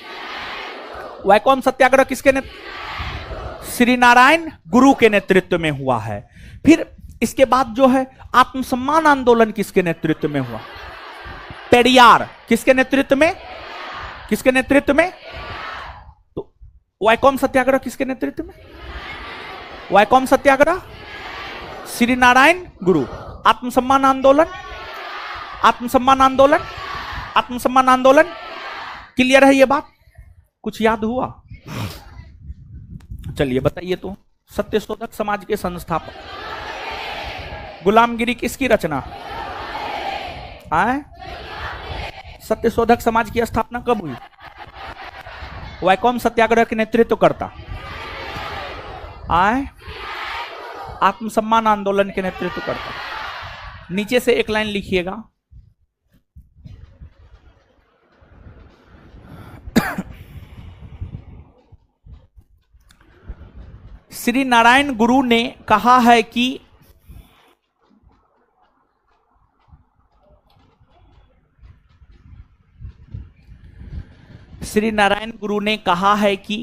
Speaker 1: वाइकोम सत्याग्रह किसके नेतृत्व? श्री नारायण गुरु के नेतृत्व में हुआ है। फिर इसके बाद जो है आत्मसम्मान आंदोलन किसके नेतृत्व में हुआ? पेरियार। किसके नेतृत्व में? किसके नेतृत्व में? तो वाइकोम सत्याग्रह किसके नेतृत्व में? वाइकोम सत्याग्रह श्री नारायण गुरु। आत्मसम्मान आंदोलन, आत्मसम्मान आंदोलन, आत्मसम्मान आंदोलन। क्लियर है ये बात? कुछ याद हुआ? चलिए बताइए तो। सत्यशोधक समाज के संस्थापक। गुलामगिरी किसकी रचना? आए? सत्यशोधक समाज की स्थापना कब हुई? वाइकोम सत्याग्रह के नेतृत्व करता आए? आत्मसम्मान आंदोलन के नेतृत्व करता। नीचे से एक लाइन लिखिएगा। श्री नारायण गुरु ने कहा है कि श्री नारायण गुरु ने कहा है कि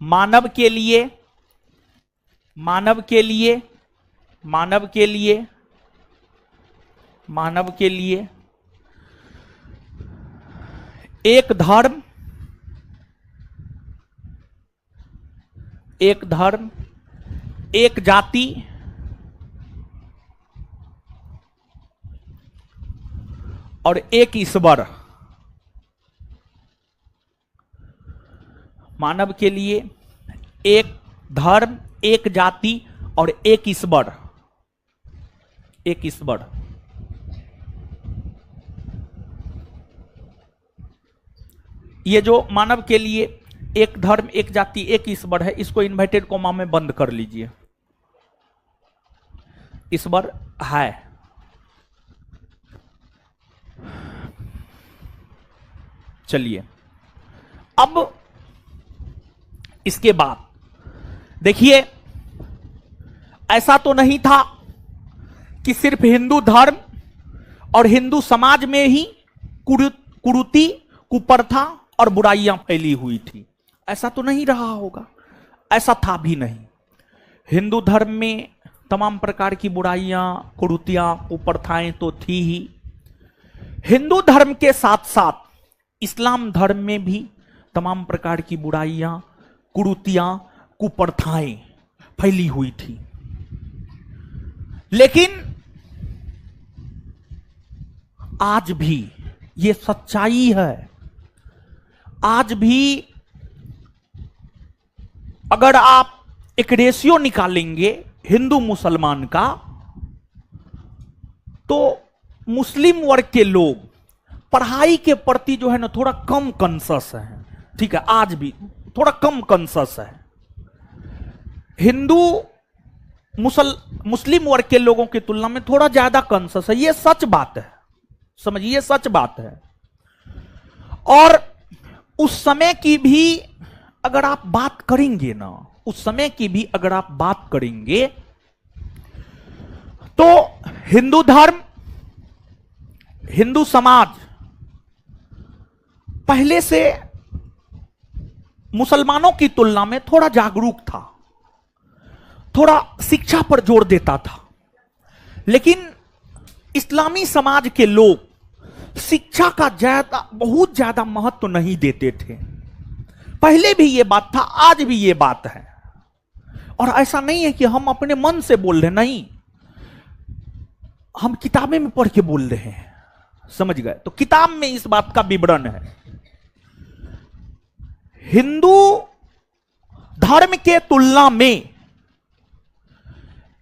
Speaker 1: मानव के लिए, मानव के लिए, मानव के लिए, मानव के लिए एक धर्म, एक धर्म, एक जाति और एक ईश्वर। मानव के लिए एक धर्म, एक जाति और एक ईश्वर, एक ईश्वर। ये जो मानव के लिए एक धर्म, एक जाति, एक ईश्वर है, इसको इन्वर्टेड कॉमा में बंद कर लीजिए। ईश्वर है। चलिए, अब इसके बाद देखिए, ऐसा तो नहीं था कि सिर्फ हिंदू धर्म और हिंदू समाज में ही कुरीति, कुप्रथा और बुराइयां फैली हुई थी। ऐसा तो नहीं रहा होगा, ऐसा था भी नहीं। हिंदू धर्म में तमाम प्रकार की बुराइयां, कुरीतियां, कुप्रथाएं तो थी ही। हिंदू धर्म के साथ साथ इस्लाम धर्म में भी तमाम प्रकार की बुराइयां, कुरीतियां, कुप्रथाएं फैली हुई थी। लेकिन आज भी ये सच्चाई है। आज भी अगर आप एक रेशियो निकालेंगे हिंदू मुसलमान का, तो मुस्लिम वर्ग के लोग पढ़ाई के प्रति जो है ना थोड़ा कम कंसस है। ठीक है, आज भी थोड़ा कम कंसस है। हिंदू मुस्लिम वर्ग के लोगों की तुलना में थोड़ा ज्यादा कंसस है। यह सच बात है, समझिए, यह सच बात है। और उस समय की भी अगर आप बात करेंगे ना, उस समय की भी अगर आप बात करेंगे तो हिंदू धर्म, हिंदू समाज पहले से मुसलमानों की तुलना में थोड़ा जागरूक था, थोड़ा शिक्षा पर जोर देता था। लेकिन इस्लामी समाज के लोग शिक्षा का बहुत ज्यादा महत्व नहीं देते थे। पहले भी यह बात था, आज भी यह बात है। और ऐसा नहीं है कि हम अपने मन से बोल रहे, नहीं, हम किताबें में पढ़ के बोल रहे हैं, समझ गए? तो किताब में इस बात का विवरण है। हिंदू धर्म के तुलना में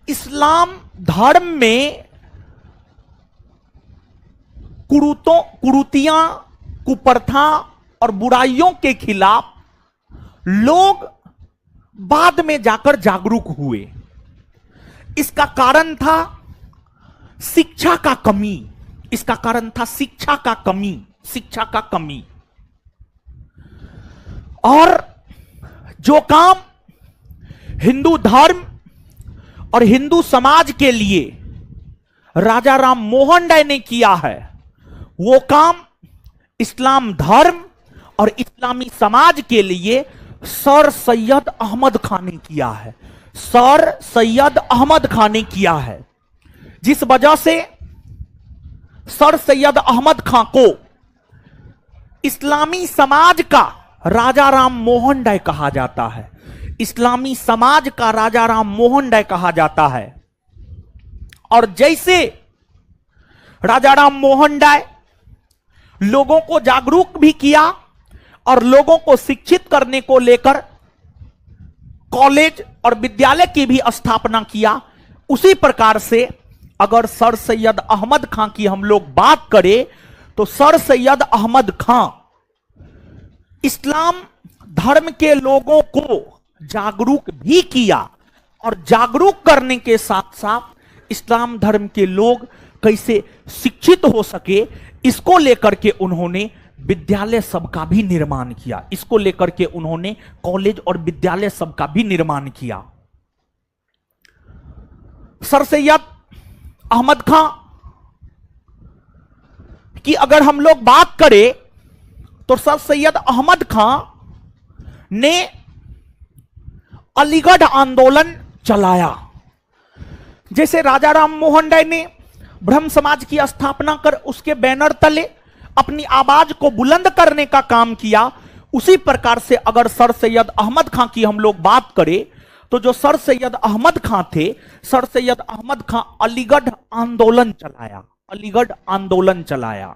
Speaker 1: इस्लाम धर्म में कुरीतियां, कुप्रथा और बुराइयों के खिलाफ लोग बाद में जाकर जागरूक हुए। इसका कारण था शिक्षा का कमी। इसका कारण था शिक्षा का कमी, शिक्षा का कमी। और जो काम हिंदू धर्म और हिंदू समाज के लिए राजा राम मोहन राय ने किया है, वो काम इस्लाम धर्म और इस्लामी समाज के लिए सर सैयद अहमद खान ने किया है। सर सैयद अहमद खान ने किया है, जिस वजह से सर सैयद अहमद खान को इस्लामी समाज का राजा राम मोहन राय कहा जाता है। इस्लामी समाज का राजा राम मोहन राय कहा जाता है। और जैसे राजा राम मोहन राय लोगों को जागरूक भी किया और लोगों को शिक्षित करने को लेकर कॉलेज और विद्यालय की भी स्थापना किया, उसी प्रकार से अगर सर सैयद अहमद खान की हम लोग बात करें तो सर सैयद अहमद खान इस्लाम धर्म के लोगों को जागरूक भी किया। और जागरूक करने के साथ साथ इस्लाम धर्म के लोग कैसे शिक्षित हो सके, इसको लेकर के उन्होंने विद्यालय सब का भी निर्माण किया। इसको लेकर के उन्होंने कॉलेज और विद्यालय सब का भी निर्माण किया। सर सैयद अहमद खान की अगर हम लोग बात करें तो सर सैयद अहमद खान ने अलीगढ़ आंदोलन चलाया। जैसे राजा राम मोहन राय ने ब्रह्म समाज की स्थापना कर उसके बैनर तले अपनी आवाज को बुलंद करने का काम किया, उसी प्रकार से अगर सर सैयद अहमद खान की हम लोग बात करें तो जो सर सैयद अहमद खान थे, सर सैयद अहमद खान अलीगढ़ आंदोलन चलाया। अलीगढ़ आंदोलन चलाया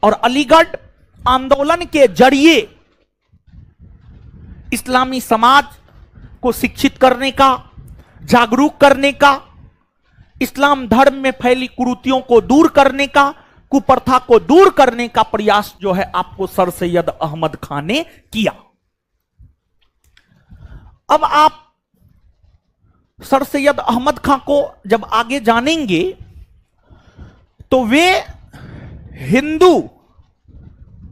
Speaker 1: और अलीगढ़ आंदोलन के जरिए इस्लामी समाज को शिक्षित करने का, जागरूक करने का, इस्लाम धर्म में फैली कुरीतियों को दूर करने का, कुप्रथा को दूर करने का प्रयास जो है आपको सर सैयद अहमद खान ने किया। अब आप सर सैयद अहमद खान को जब आगे जानेंगे तो वे हिंदू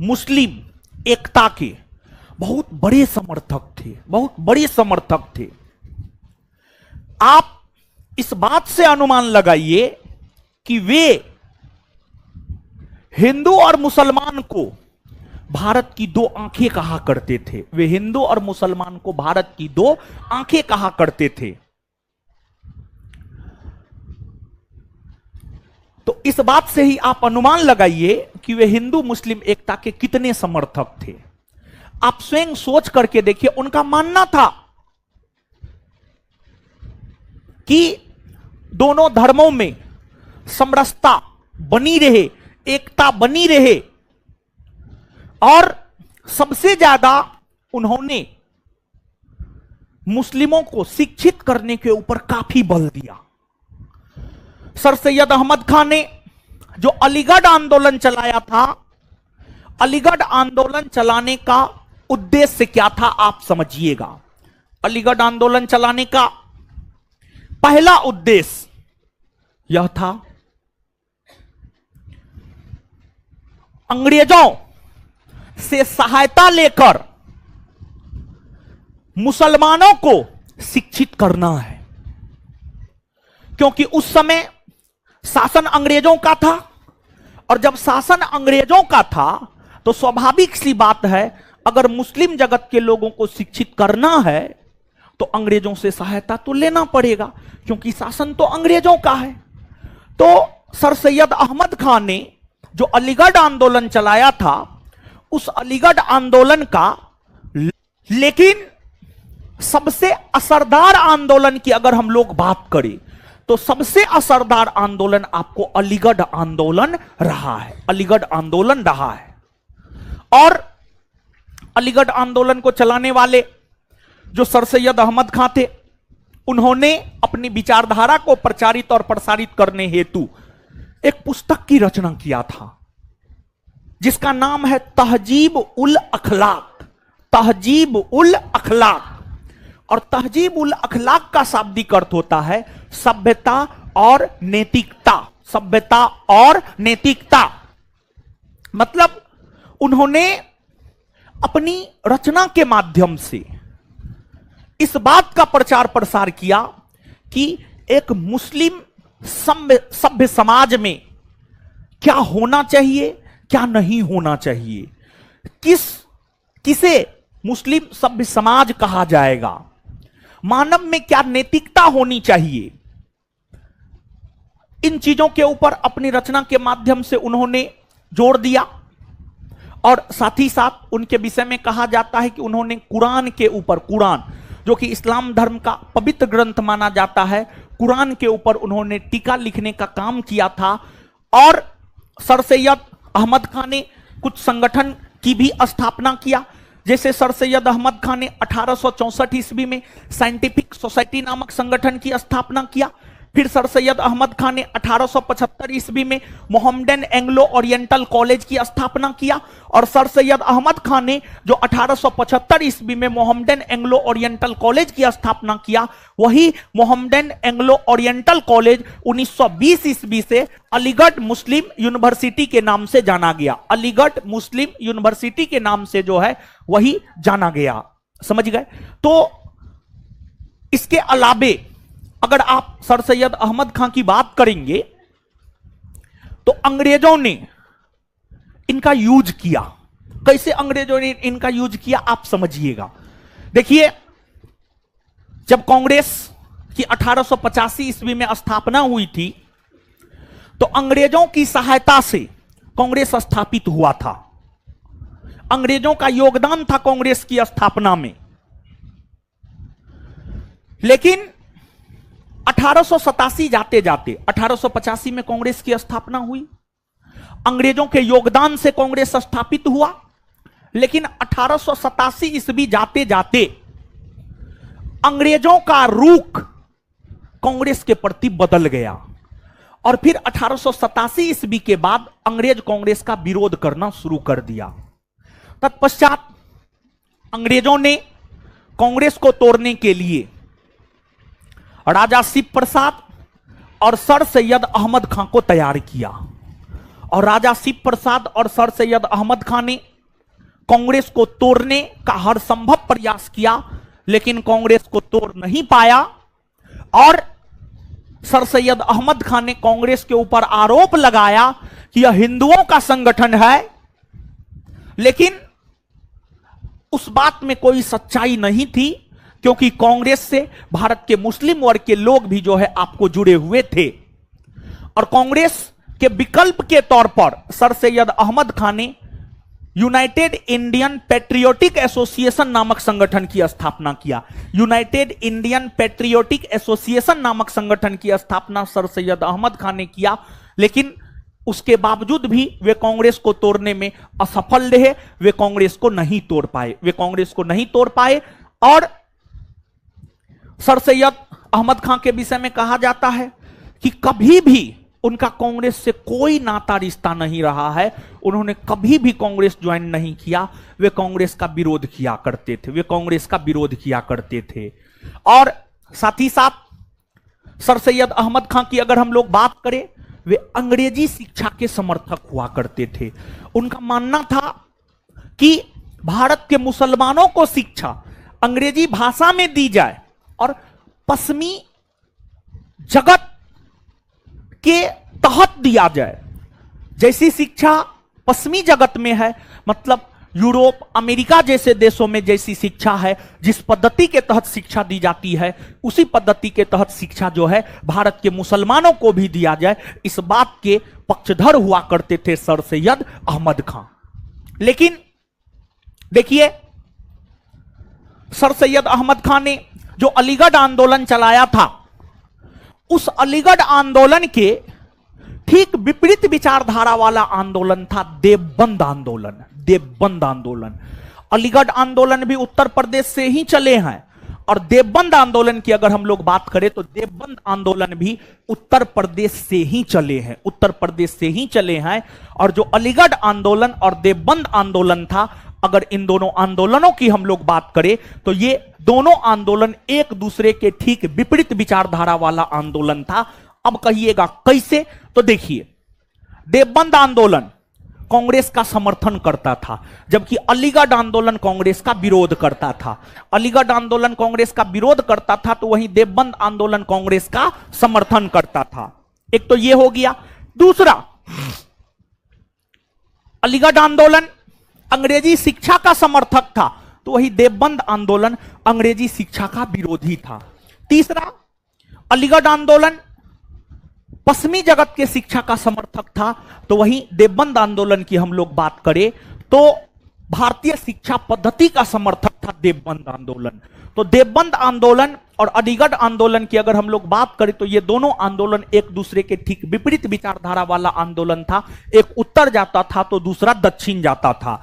Speaker 1: मुस्लिम एकता के बहुत बड़े समर्थक थे, बहुत बड़े समर्थक थे। आप इस बात से अनुमान लगाइए कि वे हिंदू और मुसलमान को भारत की दो आंखें कहा करते थे। वे हिंदू और मुसलमान को भारत की दो आंखें कहा करते थे। तो इस बात से ही आप अनुमान लगाइए कि वे हिंदू मुस्लिम एकता के कितने समर्थक थे। आप स्वयं सोच करके देखिए, उनका मानना था कि दोनों धर्मों में समरसता बनी रहे, एकता बनी रहे, और सबसे ज्यादा उन्होंने मुस्लिमों को शिक्षित करने के ऊपर काफी बल दिया। सर सैयद अहमद खान ने जो अलीगढ़ आंदोलन चलाया था, अलीगढ़ आंदोलन चलाने का उद्देश्य क्या था आप समझिएगा। अलीगढ़ आंदोलन चलाने का पहला उद्देश्य यह था अंग्रेजों से सहायता लेकर मुसलमानों को शिक्षित करना है, क्योंकि उस समय शासन अंग्रेजों का था, और जब शासन अंग्रेजों का था तो स्वाभाविक सी बात है, अगर मुस्लिम जगत के लोगों को शिक्षित करना है तो अंग्रेजों से सहायता तो लेना पड़ेगा, क्योंकि शासन तो अंग्रेजों का है। तो सर सैयद अहमद खान ने जो अलीगढ़ आंदोलन चलाया था, उस अलीगढ़ आंदोलन का, लेकिन सबसे असरदार आंदोलन की अगर हम लोग बात करें तो सबसे असरदार आंदोलन आपको अलीगढ़ आंदोलन रहा है, अलीगढ़ आंदोलन रहा है। और अलीगढ़ आंदोलन को चलाने वाले जो सर सैयद अहमद खान थे, उन्होंने अपनी विचारधारा को प्रचारित और प्रसारित करने हेतु एक पुस्तक की रचना किया था, जिसका नाम है तहजीब उल अखलाक। तहजीब उल अखलाक, और तहजीब उल अखलाक का शाब्दिक अर्थ होता है सभ्यता और नैतिकता। सभ्यता और नैतिकता मतलब उन्होंने अपनी रचना के माध्यम से इस बात का प्रचार प्रसार किया कि एक मुस्लिम सभ्य समाज में क्या होना चाहिए, क्या नहीं होना चाहिए, किसे मुस्लिम सभ्य समाज कहा जाएगा, मानव में क्या नैतिकता होनी चाहिए। इन चीजों के ऊपर अपनी रचना के माध्यम से उन्होंने जोर दिया, और साथ ही साथ उनके विषय में कहा जाता है कि उन्होंने कुरान के ऊपर, कुरान जो कि इस्लाम धर्म का पवित्र ग्रंथ माना जाता है, कुरान के ऊपर उन्होंने टीका लिखने का काम किया था। और सर सैयद अहमद खान ने कुछ संगठन की भी स्थापना किया, जैसे सर सैयद अहमद खान ने 1864 ईस्वी में साइंटिफिक सोसाइटी नामक संगठन की स्थापना किया। फिर सर सैयद अहमद खान ने 1875 ईस्वी में मोहम्मडन एंग्लो ओरिएंटल कॉलेज की स्थापना किया, और सर सैयद अहमद खान ने जो 1875 ईस्वी में मोहम्मडन एंग्लो ओरिएंटल कॉलेज की स्थापना किया, वही मोहम्मडन एंग्लो ओरिएंटल कॉलेज 1920 ईस्वी से अलीगढ़ मुस्लिम यूनिवर्सिटी के नाम से जाना गया। अलीगढ़ मुस्लिम यूनिवर्सिटी के नाम से जो है वही जाना गया। समझ गए? तो इसके अलावे अगर आप सर सैयद अहमद खान की बात करेंगे तो अंग्रेजों ने इनका यूज किया। कैसे अंग्रेजों ने इनका यूज किया आप समझिएगा। देखिए, जब कांग्रेस की 1885 ईस्वी में स्थापना हुई थी तो अंग्रेजों की सहायता से कांग्रेस स्थापित हुआ था। अंग्रेजों का योगदान था कांग्रेस की स्थापना में। लेकिन 1887 जाते जाते 1885 में कांग्रेस की स्थापना हुई, अंग्रेजों के योगदान से कांग्रेस स्थापित हुआ। लेकिन 1887 ईस्वी जाते जाते अंग्रेजों का रुख कांग्रेस के प्रति बदल गया, और फिर 1887 ईस्वी के बाद अंग्रेज कांग्रेस का विरोध करना शुरू कर दिया। तत्पश्चात अंग्रेजों ने कांग्रेस को तोड़ने के लिए राजा शिव प्रसाद और सर सैयद अहमद खान को तैयार किया, और राजा शिव प्रसाद और सर सैयद अहमद खान ने कांग्रेस को तोड़ने का हर संभव प्रयास किया, लेकिन कांग्रेस को तोड़ नहीं पाया। और सर सैयद अहमद खान ने कांग्रेस के ऊपर आरोप लगाया कि यह हिंदुओं का संगठन है, लेकिन उस बात में कोई सच्चाई नहीं थी, क्योंकि कांग्रेस से भारत के मुस्लिम वर्ग के लोग भी जो है आपको जुड़े हुए थे। और कांग्रेस के विकल्प के तौर पर सर सैयद अहमद खान ने यूनाइटेड इंडियन पेट्रियोटिक एसोसिएशन नामक संगठन की स्थापना किया। यूनाइटेड इंडियन पेट्रियोटिक एसोसिएशन नामक संगठन की स्थापना सर सैयद अहमद खान ने किया, लेकिन उसके बावजूद भी वे कांग्रेस को तोड़ने में असफल रहे। वे कांग्रेस को नहीं तोड़ पाए, वे कांग्रेस को नहीं तोड़ पाए। और सर सैयद अहमद खान के विषय में कहा जाता है कि कभी भी उनका कांग्रेस से कोई नाता रिश्ता नहीं रहा है। उन्होंने कभी भी कांग्रेस ज्वाइन नहीं किया। वे कांग्रेस का विरोध किया करते थे, वे कांग्रेस का विरोध किया करते थे। और साथ ही साथ सर सैयद अहमद खान की अगर हम लोग बात करें, वे अंग्रेजी शिक्षा के समर्थक हुआ करते थे। उनका मानना था कि भारत के मुसलमानों को शिक्षा अंग्रेजी भाषा में दी जाए और पश्चिमी जगत के तहत दिया जाए। जैसी शिक्षा पश्चिमी जगत में है, मतलब यूरोप, अमेरिका जैसे देशों में जैसी शिक्षा है, जिस पद्धति के तहत शिक्षा दी जाती है, उसी पद्धति के तहत शिक्षा जो है भारत के मुसलमानों को भी दिया जाए। इस बात के पक्षधर हुआ करते थे सर सैयद अहमद खान। लेकिन देखिए, सर सैयद अहमद खान ने जो अलीगढ़ आंदोलन चलाया था, उस अलीगढ़ आंदोलन के ठीक विपरीत विचारधारा वाला आंदोलन था देवबंद आंदोलन। देवबंद आंदोलन, अलीगढ़ आंदोलन भी उत्तर प्रदेश से ही चले हैं, और देवबंद आंदोलन की अगर हम लोग बात करें तो देवबंद आंदोलन भी उत्तर प्रदेश से ही चले हैं, उत्तर प्रदेश से ही चले हैं। और जो अलीगढ़ आंदोलन और देवबंद आंदोलन था, अगर इन दोनों आंदोलनों की हम लोग बात करें तो ये दोनों आंदोलन एक दूसरे के ठीक विपरीत विचारधारा वाला आंदोलन था। अब कहिएगा कैसे? तो देखिए, देवबंद आंदोलन कांग्रेस का समर्थन करता था, जबकि अलीगढ़ आंदोलन कांग्रेस का विरोध करता था। अलीगढ़ आंदोलन कांग्रेस का विरोध करता था, तो वहीं देवबंद आंदोलन कांग्रेस का समर्थन करता था। एक तो यह हो गया। दूसरा, अलीगढ़ आंदोलन अंग्रेजी शिक्षा का समर्थक था, तो वही देवबंद आंदोलन अंग्रेजी शिक्षा का विरोधी था। तीसरा, अलीगढ़ आंदोलन पश्चिमी जगत के शिक्षा का समर्थक था, तो वहीं देवबंद आंदोलन की हम लोग बात करें तो भारतीय शिक्षा पद्धति का समर्थक था देवबंद आंदोलन। तो देवबंद आंदोलन और अलीगढ़ आंदोलन की अगर हम लोग बात करें तो ये दोनों आंदोलन एक दूसरे के ठीक विपरीत विचारधारा वाला आंदोलन था। एक उत्तर जाता था तो दूसरा दक्षिण जाता था।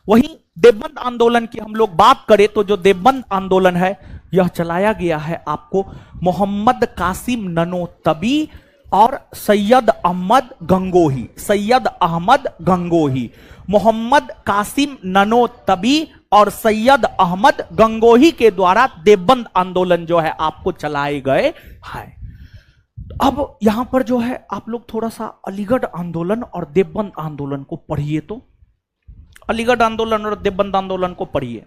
Speaker 1: वहीं देवबंद आंदोलन की हम लोग बात करें तो जो देवबंद आंदोलन है, यह चलाया गया है आपको मोहम्मद कासिम ननोतबी और सैयद अहमद गंगोही। सैयद अहमद गंगोही, मोहम्मद कासिम ननोतबी और सैयद अहमद गंगोही के द्वारा देवबंद आंदोलन जो है आपको चलाए गए हैं। अब यहां पर जो है आप लोग थोड़ा सा अलीगढ़ आंदोलन और देवबंद आंदोलन को पढ़िए। तो अलीगढ़ आंदोलन और देवबंद आंदोलन को पढ़िए।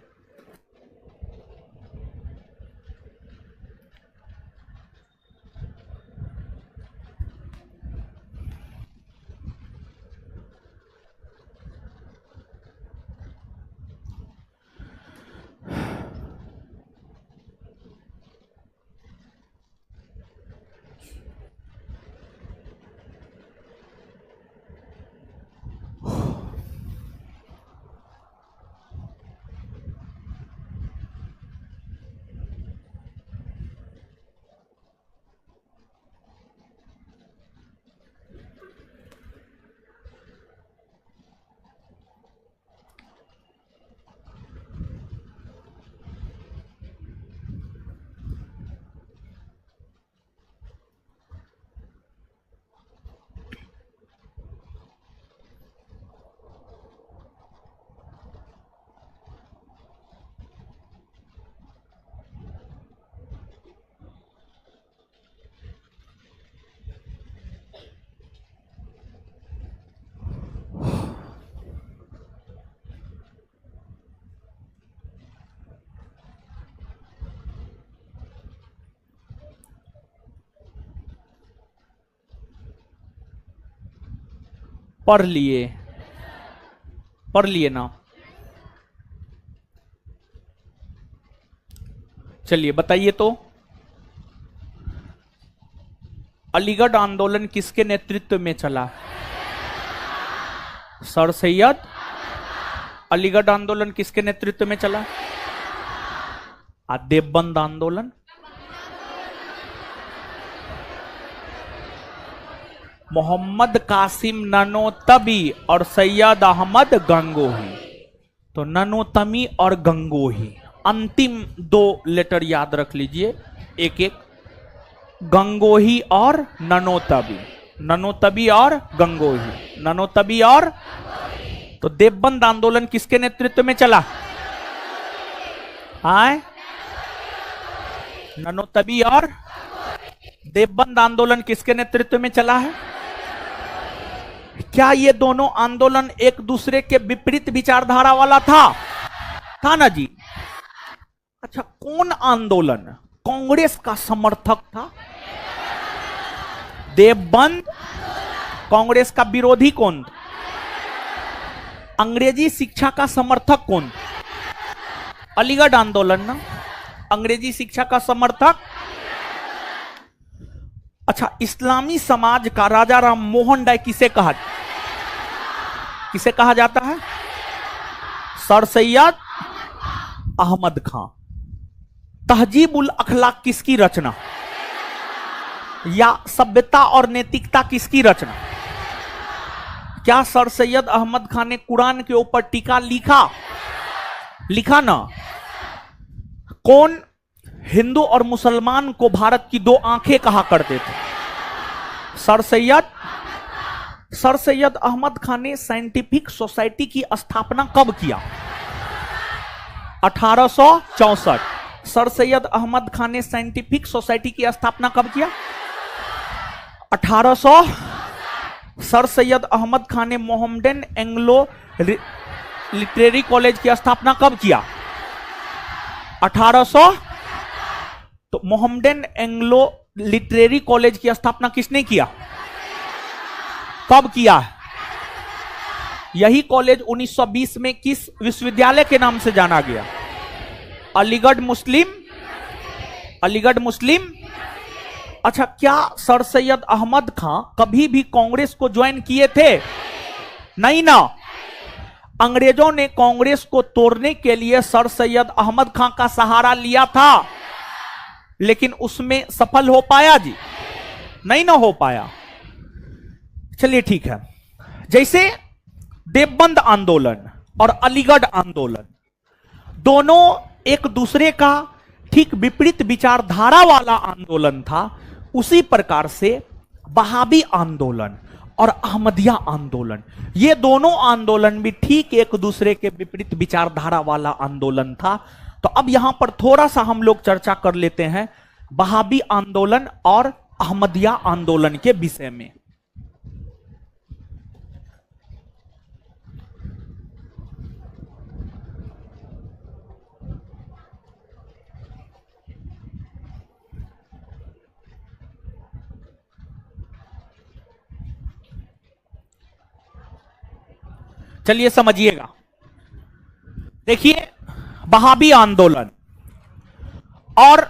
Speaker 1: पढ़ लिए, पढ़ लिए ना? चलिए बताइए। तो अलीगढ़ आंदोलन किसके नेतृत्व में चला? सर सैयद। अलीगढ़ आंदोलन किसके नेतृत्व में चला? देवबंद आंदोलन मोहम्मद कासिम ननोतबी और सैयद अहमद गंगोही। तो ननोतमी और गंगोही, अंतिम दो लेटर याद रख लीजिए एक एक। गंगोही और ननोतबी, ननोतबी और गंगोही, ननोतबी और। तो देवबंद आंदोलन किसके नेतृत्व में चला? आए ननोतबी और देवबंद आंदोलन किसके नेतृत्व में चला है? क्या ये दोनों आंदोलन एक दूसरे के विपरीत विचारधारा वाला था? था ना जी। अच्छा, कौन आंदोलन कांग्रेस का समर्थक था? देवबंद। कांग्रेस का विरोधी कौन था? अंग्रेजी शिक्षा का समर्थक कौन? अलीगढ़ आंदोलन ना, अंग्रेजी शिक्षा का समर्थक। अच्छा, इस्लामी समाज का राजा राम मोहन राय किसे कहा जाता है? सर सैयद अहमद खां। तहजीबुल अखलाक किसकी रचना? या सभ्यता और नैतिकता किसकी रचना? क्या सर सैयद अहमद खान ने कुरान के ऊपर टीका लिखा ना? कौन हिंदू और मुसलमान को भारत की दो आंखें कहा करते थे? सर सैयद अहमद खान ने साइंटिफिक सोसाइटी की स्थापना कब किया? 1864। सर सैयद अहमद खान ने साइंटिफिक सोसाइटी की स्थापना कब किया? 1800। सर सैयद अहमद खान ने मोहम्मदन एंग्लो लिटरेरी कॉलेज की स्थापना कब किया? 1800। तो मोहम्मदन एंग्लो लिटरेरी कॉलेज की स्थापना किसने किया? कब किया? यही कॉलेज 1920 में किस विश्वविद्यालय के नाम से जाना गया? अलीगढ़ मुस्लिम। अच्छा, क्या सर सैयद अहमद खां कभी भी कांग्रेस को ज्वाइन किए थे? नहीं ना। अंग्रेजों ने कांग्रेस को तोड़ने के लिए सर सैयद अहमद खां का सहारा लिया था, लेकिन उसमें सफल हो पाया जी? नहीं ना हो पाया। चलिए ठीक है। जैसे देवबंद आंदोलन और अलीगढ़ आंदोलन दोनों एक दूसरे का ठीक विपरीत विचारधारा वाला आंदोलन था, उसी प्रकार से वहाबी आंदोलन और अहमदिया आंदोलन, ये दोनों आंदोलन भी ठीक एक दूसरे के विपरीत विचारधारा वाला आंदोलन था। तो अब यहां पर थोड़ा सा हम लोग चर्चा कर लेते हैं वहाबी आंदोलन और अहमदिया आंदोलन के विषय में। चलिए समझिएगा। देखिए, वहाबी आंदोलन और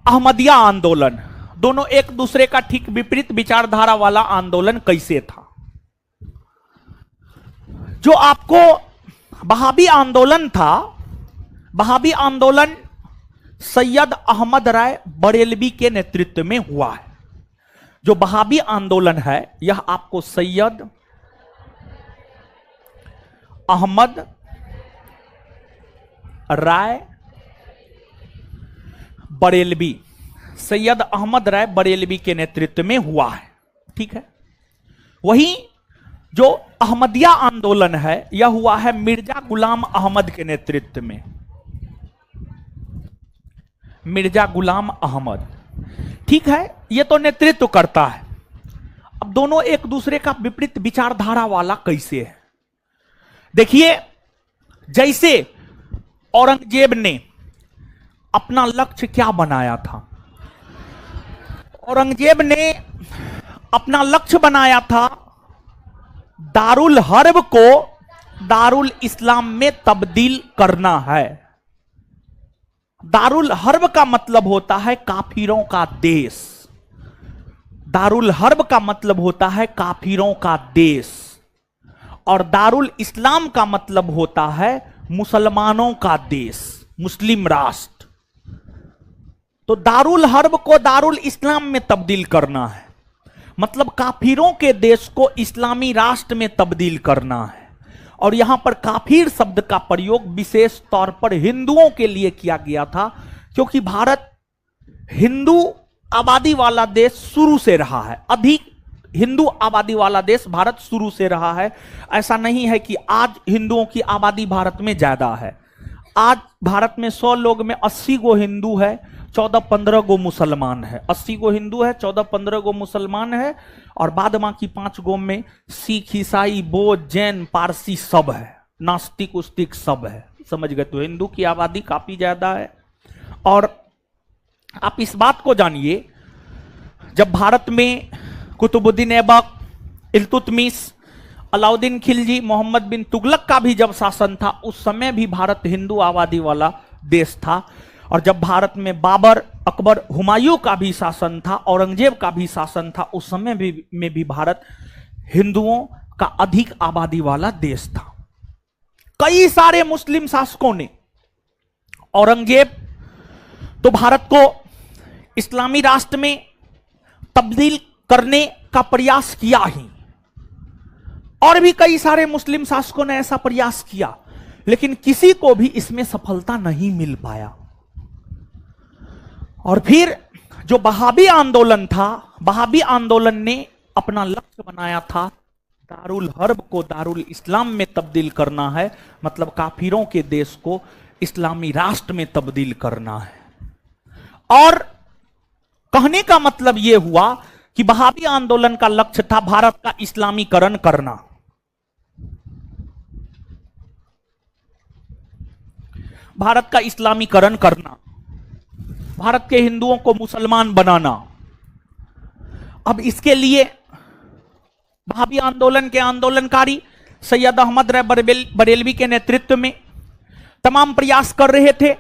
Speaker 1: अहमदिया आंदोलन दोनों एक दूसरे का ठीक विपरीत विचारधारा वाला आंदोलन कैसे था? जो आपको वहाबी आंदोलन था, वहाबी आंदोलन सैयद अहमद राय बरेलवी के नेतृत्व में हुआ है। जो वहाबी आंदोलन है यह आपको सैयद अहमद राय बरेलवी, सैयद अहमद राय बरेलवी के नेतृत्व में हुआ है। ठीक है। वहीं जो अहमदिया आंदोलन है यह हुआ है मिर्जा गुलाम अहमद के नेतृत्व में। मिर्जा गुलाम अहमद, ठीक है, यह तो नेतृत्व करता है। अब दोनों एक दूसरे का विपरीत विचारधारा वाला कैसे है? देखिए, जैसे औरंगजेब ने अपना लक्ष्य क्या बनाया था? औरंगजेब ने अपना लक्ष्य बनाया था दारुल हर्ब को दारुल इस्लाम में तब्दील करना है। दारुल हर्ब का मतलब होता है काफिरों का देश। दारुल हर्ब का मतलब होता है काफिरों का देश, और दारुल इस्लाम का मतलब होता है मुसलमानों का देश, मुस्लिम राष्ट्र। तो दारुल हर्ब को दारुल इस्लाम में तब्दील करना है, मतलब काफिरों के देश को इस्लामी राष्ट्र में तब्दील करना है। और यहां पर काफिर शब्द का प्रयोग विशेष तौर पर हिंदुओं के लिए किया गया था, क्योंकि भारत हिंदू आबादी वाला देश शुरू से रहा है, अधिक हिंदू आबादी वाला देश भारत शुरू से रहा है। ऐसा नहीं है कि आज हिंदुओं की आबादी भारत में ज्यादा है। आज भारत में 100 लोग में 80 गो हिंदू है, 14-15 गो मुसलमान है। 80 गो हिंदू है, 14-15 गो मुसलमान है, और बाद बाकी 5 गो में सिख, ईसाई, बौद्ध, जैन, पारसी सब है, नास्तिक उस्तिक सब है। समझ गए? तो हिंदू की आबादी काफी ज्यादा है। और आप इस बात को जानिए, जब भारत में कुतुबुद्दीन ऐबक, इल्तुतमिश, अलाउद्दीन खिलजी, मोहम्मद बिन तुगलक का भी जब शासन था, उस समय भी भारत हिंदू आबादी वाला देश था। और जब भारत में बाबर, अकबर, हुमायूं का भी शासन था, औरंगजेब का भी शासन था, उस समय में भी भारत हिंदुओं का अधिक आबादी वाला देश था। कई सारे मुस्लिम शासकों ने, औरंगजेब तो भारत को इस्लामी राष्ट्र में तब्दील करने का प्रयास किया ही, और भी कई सारे मुस्लिम शासकों ने ऐसा प्रयास किया, लेकिन किसी को भी इसमें सफलता नहीं मिल पाया। और फिर जो वहाबी आंदोलन था, वहाबी आंदोलन ने अपना लक्ष्य बनाया था दारुल हर्ब को दारुल इस्लाम में तब्दील करना है, मतलब काफिरों के देश को इस्लामी राष्ट्र में तब्दील करना है। और कहने का मतलब यह हुआ कि वहाबी आंदोलन का लक्ष्य था भारत का इस्लामीकरण करना, भारत का इस्लामीकरण करना, भारत के हिंदुओं को मुसलमान बनाना। अब इसके लिए वहाबी आंदोलन के आंदोलनकारी सैयद अहमद राय बरेलवी के नेतृत्व में तमाम प्रयास कर रहे थे।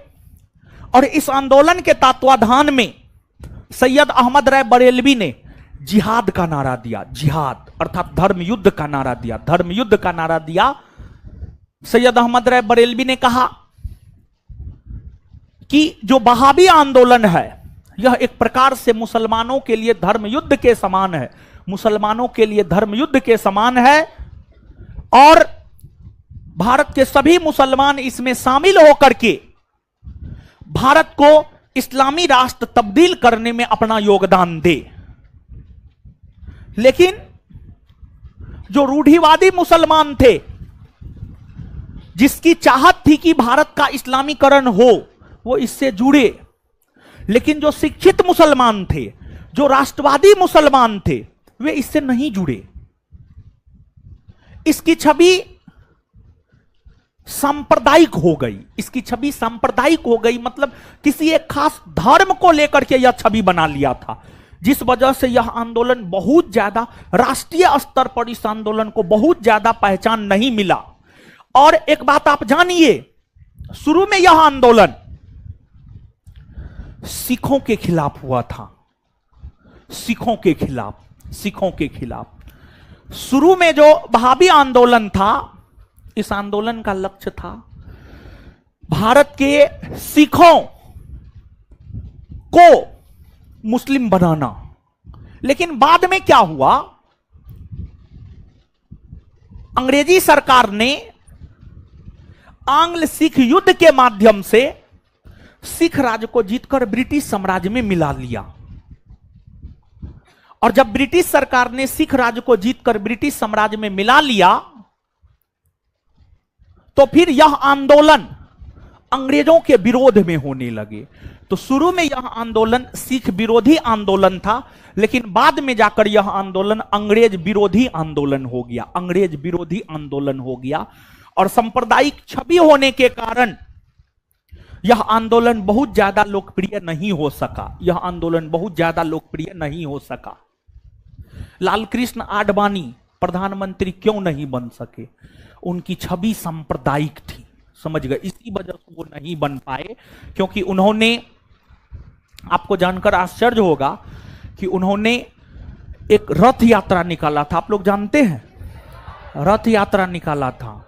Speaker 1: और इस आंदोलन के तत्वाधान में सैयद अहमद राय बरेलवी ने जिहाद का नारा दिया, जिहाद अर्थात धर्म युद्ध का नारा दिया, धर्म युद्ध का नारा दिया। सैयद अहमद राय बरेलवी ने कहा कि जो वहाबी आंदोलन है यह एक प्रकार से मुसलमानों के लिए धर्म युद्ध के समान है, मुसलमानों के लिए धर्म युद्ध के समान है, और भारत के सभी मुसलमान इसमें शामिल होकर के भारत को इस्लामी राष्ट्र तब्दील करने में अपना योगदान दे। लेकिन जो रूढ़िवादी मुसलमान थे, जिसकी चाहत थी कि भारत का इस्लामीकरण हो, वो इससे जुड़े। लेकिन जो शिक्षित मुसलमान थे, जो राष्ट्रवादी मुसलमान थे, वे इससे नहीं जुड़े। इसकी छवि सांप्रदायिक हो गई, इसकी छवि सांप्रदायिक हो गई, मतलब किसी एक खास धर्म को लेकर के यह छवि बना लिया था, जिस वजह से यह आंदोलन बहुत ज्यादा राष्ट्रीय स्तर पर इस आंदोलन को बहुत ज्यादा पहचान नहीं मिला। और एक बात आप जानिए, शुरू में यह आंदोलन सिखों के खिलाफ हुआ था, सिखों के खिलाफ, सिखों के खिलाफ। शुरू में जो वहाबी आंदोलन था, इस आंदोलन का लक्ष्य था भारत के सिखों को मुस्लिम बनाना। लेकिन बाद में क्या हुआ, अंग्रेजी सरकार ने आंग्ल सिख युद्ध के माध्यम से सिख राज्य को जीतकर ब्रिटिश साम्राज्य में मिला लिया। और जब ब्रिटिश सरकार ने सिख राज्य को जीतकर ब्रिटिश साम्राज्य में मिला लिया, तो फिर यह आंदोलन अंग्रेजों के विरोध में होने लगे। तो शुरू में यह आंदोलन सिख विरोधी आंदोलन था, लेकिन बाद में जाकर यह आंदोलन अंग्रेज विरोधी आंदोलन हो गया, अंग्रेज विरोधी आंदोलन हो गया। और सांप्रदायिक छवि होने के कारण यह आंदोलन बहुत ज्यादा लोकप्रिय नहीं हो सका, यह आंदोलन बहुत ज्यादा लोकप्रिय नहीं हो सका। लाल कृष्ण आडवाणी प्रधानमंत्री क्यों नहीं बन सके, उनकी छवि सांप्रदायिक थी, समझ गए, इसी वजह से वो नहीं बन पाए। क्योंकि उन्होंने, आपको जानकर आश्चर्य होगा कि उन्होंने एक रथ यात्रा निकाला था, आप लोग जानते हैं, रथ यात्रा निकाला था।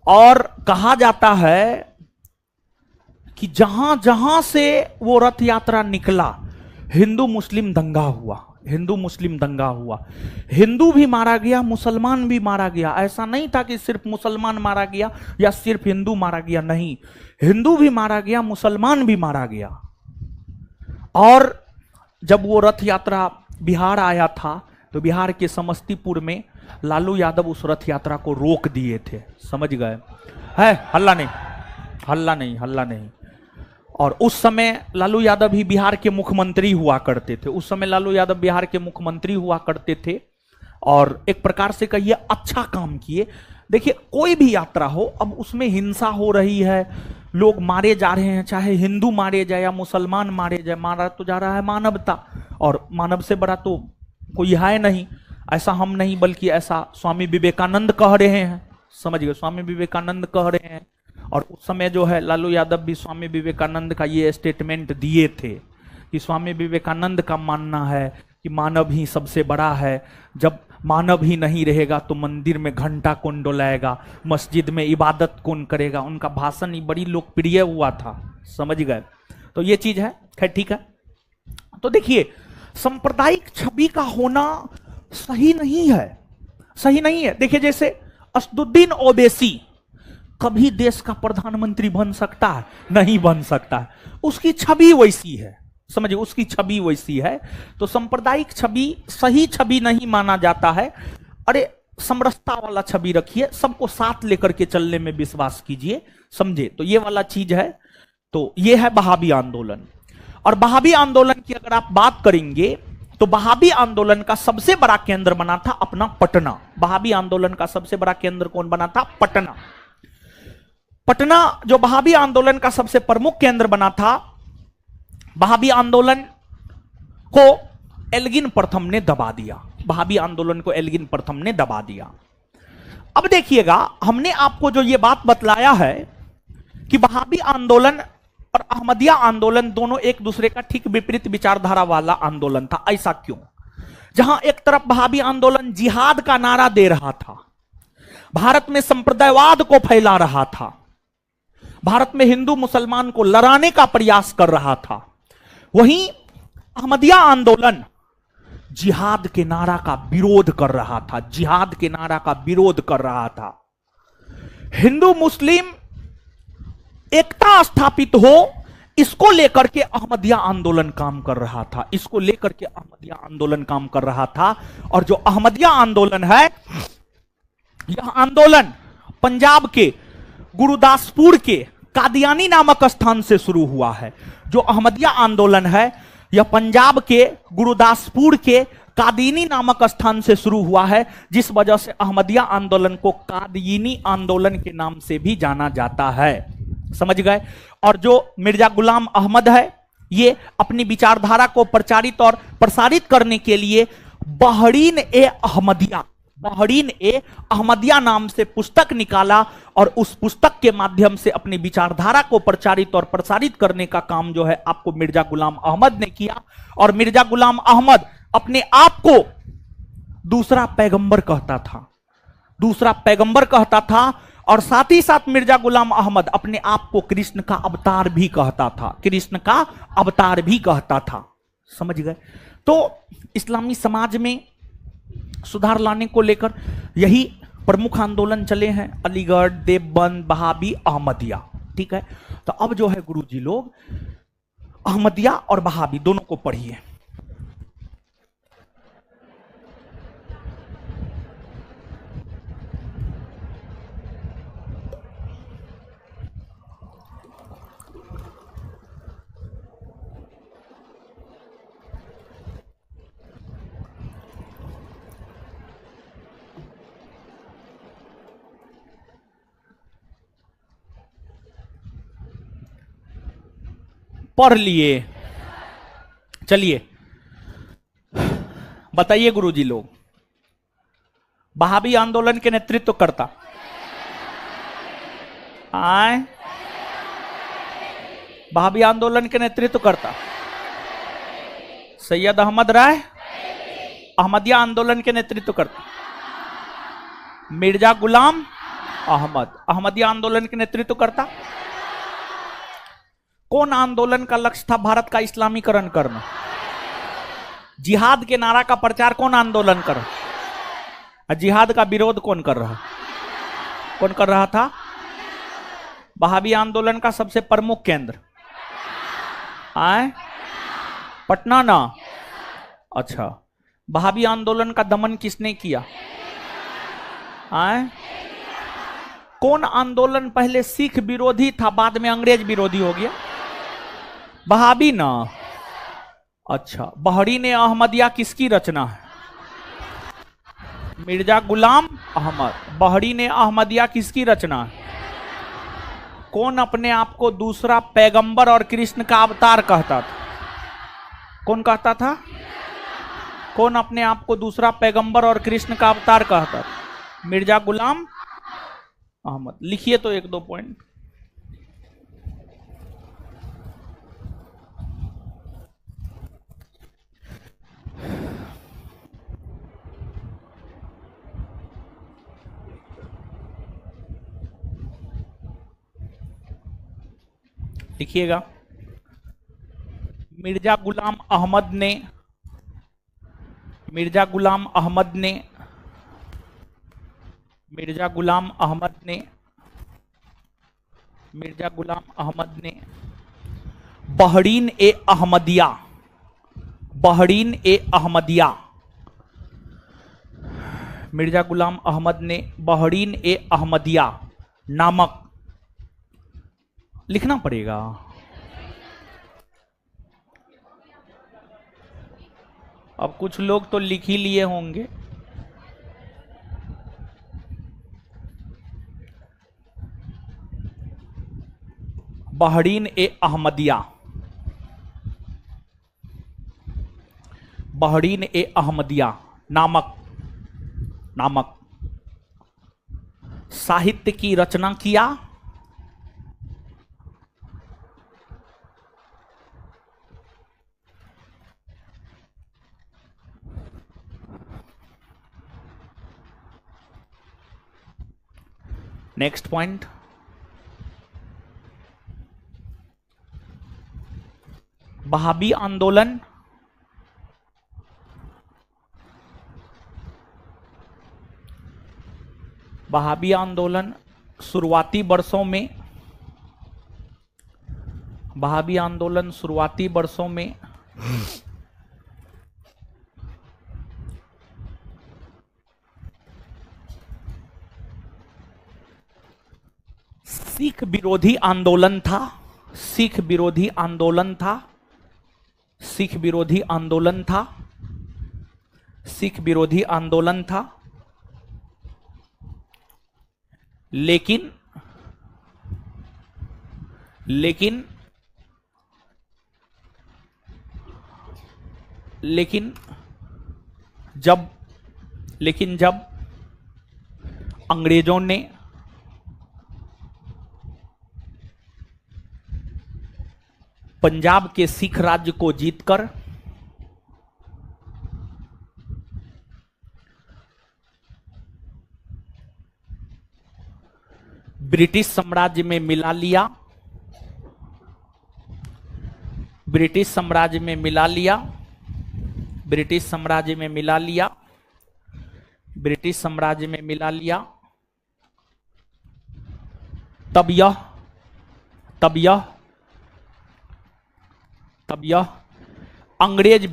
Speaker 1: और कहा जाता है कि जहां जहां से वो रथ यात्रा निकला, हिंदू मुस्लिम दंगा हुआ, हिंदू मुस्लिम दंगा हुआ। हिंदू भी मारा गया, मुसलमान भी मारा गया। ऐसा नहीं था कि सिर्फ मुसलमान मारा गया या सिर्फ हिंदू मारा गया, नहीं, हिंदू भी मारा गया, मुसलमान भी मारा गया। और जब वो रथ यात्रा बिहार आया था तो बिहार के समस्तीपुर में लालू यादव उस रथ यात्रा को रोक दिए थे, समझ गए? है हल्ला नहीं, हल्ला नहीं, हल्ला नहीं। और उस समय लालू यादव ही बिहार के मुख्यमंत्री हुआ करते थे, उस समय लालू यादव बिहार के मुख्यमंत्री हुआ करते थे। और एक प्रकार से कहिए अच्छा काम किए। देखिए कोई भी यात्रा हो, अब उसमें हिंसा हो रही है, लोग मारे जा रहे हैं, चाहे हिंदू मारे जाए या मुसलमान मारे जाए, मारा तो जा रहा है मानवता, और मानव से बड़ा तो कोई है नहीं। ऐसा हम नहीं, बल्कि ऐसा स्वामी विवेकानंद कह रहे हैं, समझ गए? स्वामी विवेकानंद कह रहे हैं। और उस समय जो है लालू यादव भी स्वामी विवेकानंद का ये स्टेटमेंट दिए थे कि स्वामी विवेकानंद का मानना है कि मानव ही सबसे बड़ा है, जब मानव ही नहीं रहेगा तो मंदिर में घंटा कौन डोलाएगा, मस्जिद में इबादत कौन करेगा। उनका भाषण ही बड़ी लोकप्रिय हुआ था, समझ गए? तो ये चीज है, खैर ठीक है। तो देखिए सांप्रदायिक छवि का होना सही नहीं है, सही नहीं है। देखिए जैसे असदुद्दीन ओवैसी कभी देश का प्रधानमंत्री बन सकता है? नहीं बन सकता है, उसकी छवि वैसी है, समझिए, उसकी छवि वैसी है। तो सांप्रदायिक छवि सही छवि नहीं माना जाता है। अरे समरसता वाला छवि रखिए, सबको साथ लेकर के चलने में विश्वास कीजिए, समझे? तो ये वाला चीज है। तो ये है बहाबी आंदोलन। और बहाबी आंदोलन की अगर आप बात करेंगे तो बहाबी आंदोलन का सबसे बड़ा केंद्र बना था अपना पटना। बहाबी आंदोलन का सबसे बड़ा केंद्र कौन बना था? पटना। पटना जो बहाबी आंदोलन का सबसे प्रमुख केंद्र बना था, बहाबी आंदोलन को एल्गिन प्रथम ने दबा दिया। बहाबी आंदोलन को एल्गिन प्रथम ने दबा दिया। अब देखिएगा, हमने आपको जो ये बात बतलाया है कि बहाबी आंदोलन और अहमदिया आंदोलन दोनों एक दूसरे का ठीक विपरीत विचारधारा वाला आंदोलन था। ऐसा क्यों? जहां एक तरफ बहाबी आंदोलन जिहाद का नारा दे रहा था, भारत में संप्रदायवाद को फैला रहा था, भारत में हिंदू मुसलमान को लड़ाने का प्रयास कर रहा था, वहीं अहमदिया आंदोलन जिहाद के नारा का विरोध कर रहा था, जिहाद के नारा का विरोध कर रहा था। हिंदू मुस्लिम एकता स्थापित हो, इसको लेकर के अहमदिया आंदोलन काम कर रहा था, इसको लेकर के अहमदिया आंदोलन काम कर रहा था। और जो अहमदिया आंदोलन है, यह आंदोलन पंजाब के गुरुदासपुर के कादियानी नामक स्थान से शुरू हुआ है। जो अहमदिया आंदोलन है यह पंजाब के गुरुदासपुर के कादियानी नामक स्थान से शुरू हुआ है, जिस वजह से अहमदिया आंदोलन को कादियानी आंदोलन के नाम से भी जाना जाता है, समझ गए? और जो मिर्जा गुलाम अहमद है, ये अपनी विचारधारा को प्रचारित और प्रसारित करने के लिए बहरीन ए अहमदिया, बहरीन ए अहमदिया नाम से पुस्तक निकाला, और उस पुस्तक के माध्यम से अपनी विचारधारा को प्रचारित और प्रसारित करने का काम जो है आपको मिर्जा गुलाम अहमद ने किया। और मिर्जा गुलाम अहमद अपने आप को दूसरा पैगंबर कहता था, दूसरा पैगंबर कहता था। और साथ ही साथ मिर्जा गुलाम अहमद अपने आप को कृष्ण का अवतार भी कहता था, कृष्ण का अवतार भी कहता था, समझ गए? तो इस्लामी समाज में सुधार लाने को लेकर यही प्रमुख आंदोलन चले हैं, अलीगढ़, देवबंद, बहाबी, अहमदिया, ठीक है? तो अब जो है गुरुजी लोग अहमदिया और बहाबी दोनों को पढ़िए। पढ़ लिए, चलिए बताइए गुरुजी लोग, बहाबी आंदोलन के नेतृत्व करता आए, बहाबी आंदोलन के नेतृत्व करता सैयद अहमद राय, अहमदिया आंदोलन के नेतृत्व करता? मिर्जा गुलाम अहमद अहमदिया आंदोलन के नेतृत्व करता। कौन आंदोलन का लक्ष्य था भारत का इस्लामीकरण करना? जिहाद के नारा का प्रचार कौन आंदोलन कर रहा? जिहाद का विरोध कौन कर रहा था? वहाबी आंदोलन का सबसे प्रमुख केंद्र आए पटना ना? अच्छा, वहाबी आंदोलन का दमन किसने किया? आए कौन आंदोलन पहले सिख विरोधी था, बाद में अंग्रेज विरोधी हो गया? वहाबी ना? अच्छा, बहरीन अहमदिया किसकी रचना है? मिर्जा गुलाम अहमद। बहरीन अहमदिया किसकी रचना है? कौन अपने आप को दूसरा पैगंबर और कृष्ण का अवतार कहता था? कौन कहता था? कौन अपने आप को दूसरा पैगंबर और कृष्ण का अवतार कहता था? मिर्जा गुलाम अहमद। लिखिए तो एक दो पॉइंट। लिखिएगा। मिर्जा गुलाम अहमद ने मिर्जा गुलाम अहमद ने बहरीन ए अहमदिया मिर्जा गुलाम अहमद ने बहरीन ए अहमदिया नामक, लिखना पड़ेगा, अब कुछ लोग तो लिख ही लिए होंगे। बहरीन ए अहमदिया नामक साहित्य की रचना किया। नेक्स्ट पॉइंट, वहाबी आंदोलन शुरुआती वर्षों में सिख विरोधी आंदोलन था। लेकिन जब अंग्रेजों ने पंजाब के सिख राज्य को जीतकर ब्रिटिश साम्राज्य में मिला लिया, तब यह अंग्रेज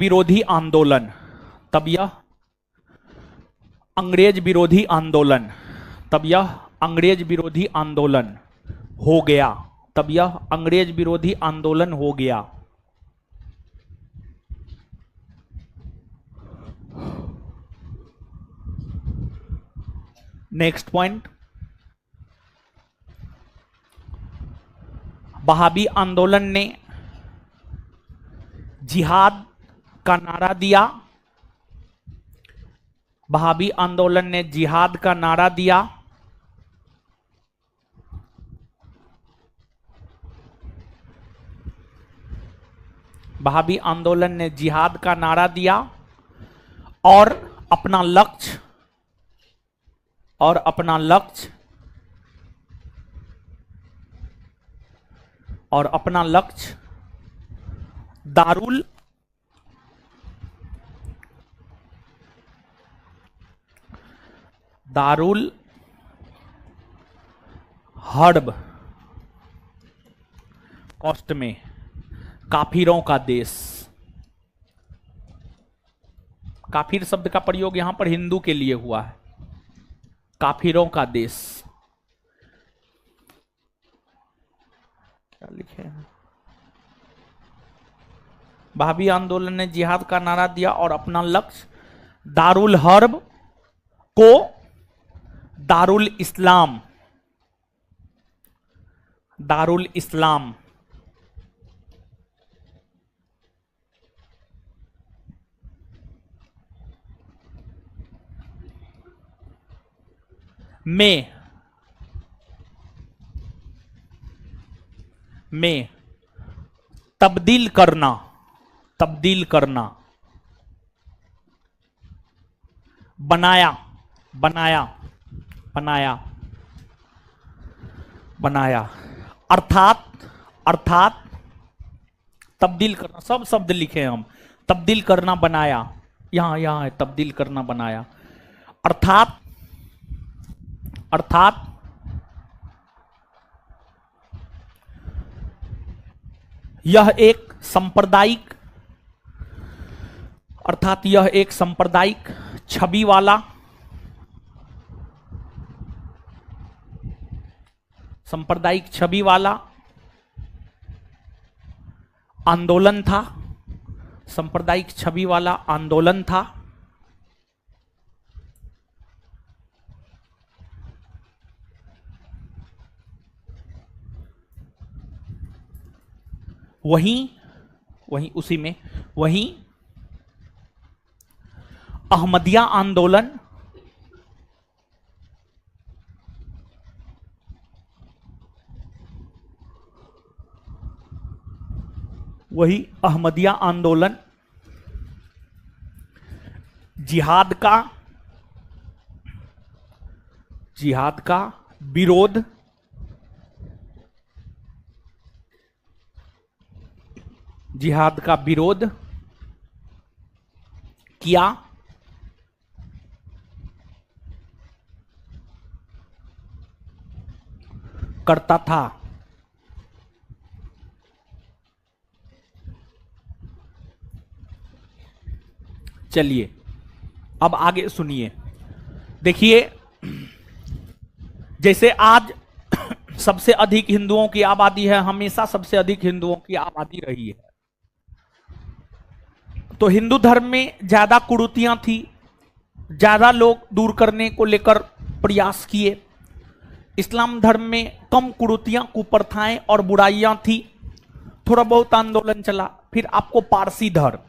Speaker 1: विरोधी आंदोलन हो गया। नेक्स्ट पॉइंट, वहाबी आंदोलन ने जिहाद का नारा दिया। वहाबी आंदोलन ने जिहाद का नारा दिया। वहाबी आंदोलन ने जिहाद का नारा दिया और अपना लक्ष्य और अपना लक्ष्य और अपना लक्ष्य दारुल हर्ब कॉस्ट में काफिरों का देश। काफिर शब्द का प्रयोग यहां पर हिंदू के लिए हुआ है। काफिरों का देश क्या लिखे हैं? वहाबी आंदोलन ने जिहाद का नारा दिया और अपना लक्ष्य दारुल हर्ब को दारुल इस्लाम में तब्दील करना बनाया अर्थात तब्दील करना। सब शब्द लिखे हम, तब्दील करना, बनाया, यहां है तब्दील करना, बनाया। अर्थात यह एक सांप्रदायिक छवि वाला आंदोलन था। सांप्रदायिक छवि वाला आंदोलन था। वहीं अहमदिया आंदोलन जिहाद का विरोध किया। करता था। चलिए अब आगे सुनिए। देखिए, जैसे आज सबसे अधिक हिंदुओं की आबादी है, हमेशा सबसे अधिक हिंदुओं की आबादी रही है, तो हिंदू धर्म में ज्यादा कुरीतियां थी, ज्यादा लोग दूर करने को लेकर प्रयास किए। इस्लाम धर्म में कम कुरीतियां, कुप्रथाएं और बुराइयां थी, थोड़ा बहुत आंदोलन चला। फिर आपको पारसी धर्म,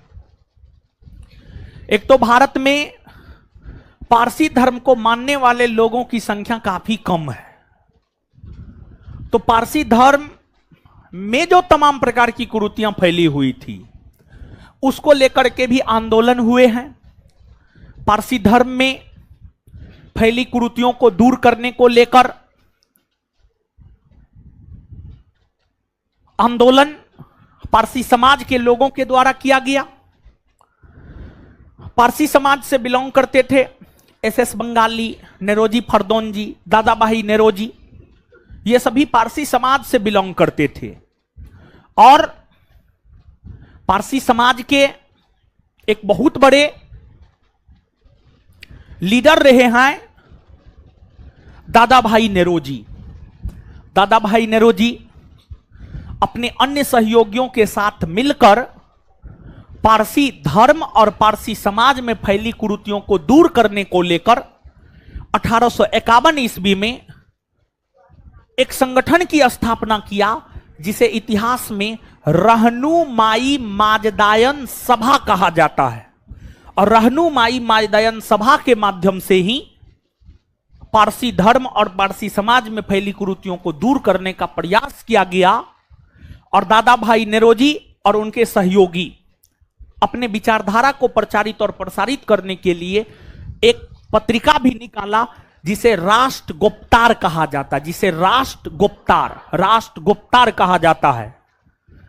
Speaker 1: एक तो भारत में पारसी धर्म को मानने वाले लोगों की संख्या काफी कम है, तो पारसी धर्म में जो तमाम प्रकार की कुरीतियां फैली हुई थी उसको लेकर के भी आंदोलन हुए हैं। पारसी धर्म में फैली कुरीतियों को दूर करने को लेकर आंदोलन पारसी समाज के लोगों के द्वारा किया गया। पारसी समाज से बिलोंग करते थे एसएस बंगाली, नेरोजी फरदौनजी, दादा भाई नेरोजी, ये सभी पारसी समाज से बिलोंग करते थे। और पारसी समाज के एक बहुत बड़े लीडर रहे हैं दादा भाई नेरोजी। दादा भाई नेरोजी अपने अन्य सहयोगियों के साथ मिलकर पारसी धर्म और पारसी समाज में फैली कुरीतियों को दूर करने को लेकर 1851 ईस्वी में एक संगठन की स्थापना किया, जिसे इतिहास में रहनुमाई माजदायन सभा कहा जाता है। और रहनुमाई माजदायन सभा के माध्यम से ही पारसी धर्म और पारसी समाज में फैली कुरीतियों को दूर करने का प्रयास किया गया। और दादा भाई नेरोजी और उनके सहयोगी अपने विचारधारा को प्रचारित और प्रसारित करने के लिए एक पत्रिका भी निकाला जिसे राष्ट्र गुप्तार कहा जाता है, जिसे राष्ट्र गुप्तार कहा जाता है।